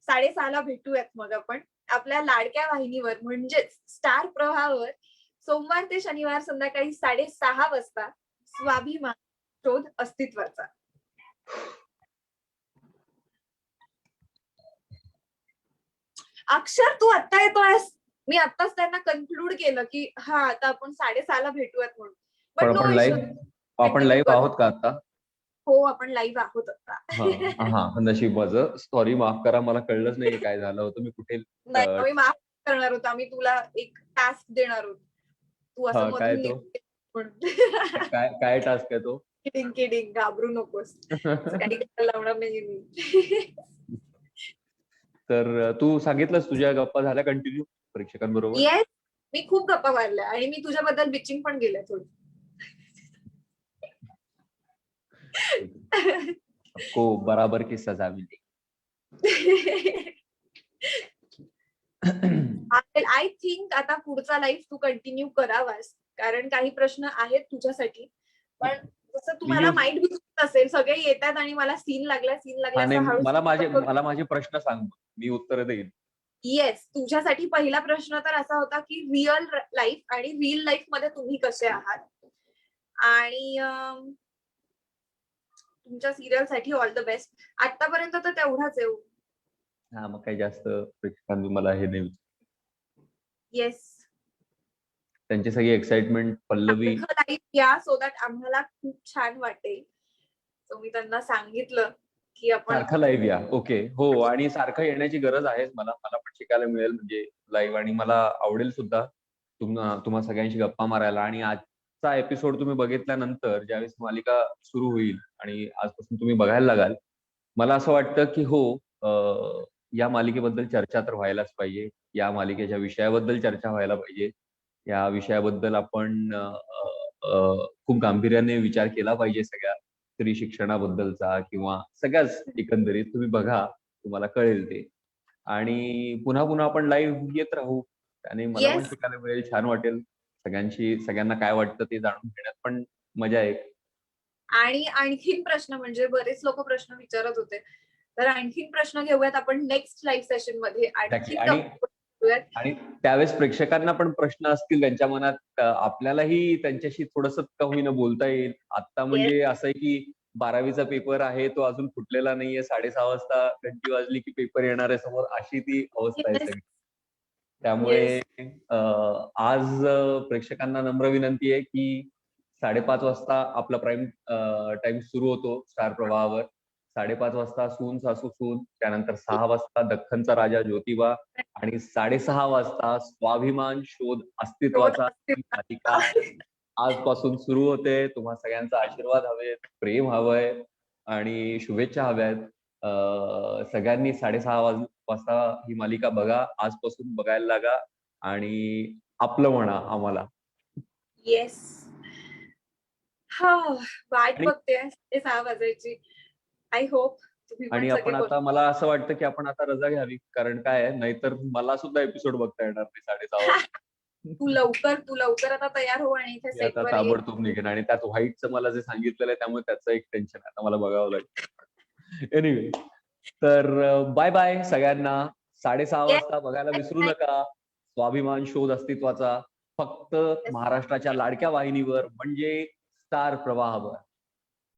6:30 ला भेटूयात मग आपण आपल्या लाडक्या वाहिनीवर म्हणजेच स्टार प्रवाहावर सोमवार ते शनिवार संध्याकाळी 6:30 वाजता. स्वाभिमान, शोध अस्तित्वाचा. अक्षर तू आता येतोयस. मी आताच त्यांना कन्क्लूड केलं की हा आता आपण 6:30 ला भेटूयात म्हणून. पण बट नो इश्यू. आपण लाईव्ह आहोत का आता? हो, आपण लाईव्ह आहोत आता. हा नशिबाचं. सॉरी, माफ करा, मला कळलंच नाही काय झालं होतं. मी कुठे नाही, आम्ही माफ करणार होतो. आम्ही तुला एक टास्क देणार होतो. तू असं काय मधून तो म्हणून. काय टास्क आहे तो? किडिंग किडिंग, घाबरू नकोस. काही लावणार नाही मी. तर तू सांगितलंस तुझ्या गप्पा झाल्या कंटिन्यू प्रेक्षकांबरोबर? येस, मी खूप गप्पा मारल्या आणि मी तुझ्याबद्दल बिचिंग पण केलंय थोडी. आपको बराबर की सजा मिली. आय थिंक आता पुढचा लाईव्ह तू कंटिन्यू करावास, कारण काही प्रश्न आहेत तुझ्यासाठी. पण जसं तुम्हाला माइंड बी असेल, सगळे येतात आणि मला सीन लागला असं हळू. मला माझे प्रश्न सांग, मी उत्तर देईन. येस, तुझ्यासाठी पहिला प्रश्न तर असा होता की रिअल लाईफ आणि रिअल लाईफ मध्ये तुम्ही कसे आहात. आणि तुमच्या सिरियल साठी ऑल द बेस्ट. आतापर्यंत तर तेवढाच आहे. हा, मग काही जास्त प्रेक्षकांनी मला हे नाही. येस, त्यांची सगळी एक्साइटमेंट पल्लवी या सो दॅट आम्हाला खूप छान वाटेल. सो मी त्यांना सांगितलं की आपण सारखं लाईव्ह या. ओके, हो. आणि सारखं येण्याची गरज आहे. मला पण शिकायला मिळेल म्हणजे लाईव्ह. आणि मला आवडेल सुद्धा तुम्हा सगळ्यांशी गप्पा मारायला. आणि आजचा एपिसोड तुम्ही बघितल्यानंतर ज्यावेळेस मालिका सुरू होईल आणि आजपासून तुम्ही बघायला लागाल, मला असं वाटतं की हो, या मालिकेबद्दल चर्चा तर व्हायलाच पाहिजे. या मालिकेच्या विषयाबद्दल चर्चा व्हायला पाहिजे. या विषयाबद्दल आपण खूप गांभीर्याने विचार केला पाहिजे सगळ्या स्त्री शिक्षणाबद्दलचा किंवा सगळ्याच एकंदरीत. तुम्ही बघा, तुम्हाला कळेल ते. आणि पुन्हा पुन्हा आपण लाईव्ह येत राहू. आणि मला पण येस. शिकायला मिळेल, छान वाटेल. सगळ्यांना काय वाटतं ते जाणून घेण्यात पण मजा आहे. आणि आणखीन प्रश्न म्हणजे बरेच लोक प्रश्न विचारत होते. तर आणखीन प्रश्न घेऊयात आपण नेक्स्ट लाईव्ह सेशन मध्ये. एक्झॅक्टली. आणखीन आणि घेऊयात. आणि त्यावेळेस प्रेक्षकांना पण प्रश्न असतील त्यांच्या मनात, आपल्यालाही त्यांच्याशी थोडंसं का होईना बोलता येईल. आता येस. म्हणजे असं आहे की 12वीचा पेपर आहे, तो अजून फुटलेला नाहीये. 6:30 वाजता घंटी वाजली की पेपर येणार आहे समोर, अशी ती अवस्था आहे येस. सगळी. त्यामुळे येस. आज प्रेक्षकांना नम्र विनंती आहे की 5:30 वाजता आपला प्राईम टाइम सुरू होतो स्टार प्रवाहावर. 5:30 वाजता सून सासू सून, त्यानंतर 6 वाजता दख्खनचा राजा ज्योतिबा आणि 6:30 वाजता स्वाभिमान शोध शोध अस्तित्वाचा ही मालिका अस्तित्व. आजपासून सुरू होते. तुम्हा सगळ्यांचा आशीर्वाद हवेत, प्रेम हवंय आणि शुभेच्छा हव्यात. सगळ्यांनी 6:30 वाजता ही मालिका बघा. आजपासून बघायला लागा आणि आपलं म्हणा आम्हाला. येस. हा, वाट आणि बघते 6:30 वाजायची. आय होप तुम्ही पण आणि सगळे आपण आता, मला असं वाटतं की आपण आता रजा घ्यावी. कारण काय आहे, नाहीतर मला सुद्धा एपिसोड बघता येणार नाही 6:30 वाजता. तू लवकर आता तयार हो आणि इथे मी आता सेटवर ये. ताबडतोब निघेन. आणि त्यात व्हाईटचं मला जे सांगितलेलं आहे त्यामुळे त्याचं एक टेन्शन आहे. आता मला बघावं लागेल. एनिवे, तर बाय बाय सगळ्यांना. 6:30 येस. वाजता बघायला विसरू नका स्वाभिमान शोध अस्तित्वाचा. फक्त महाराष्ट्राच्या लाडक्या वाहिनीवर म्हणजे स्टार प्रवाहावर.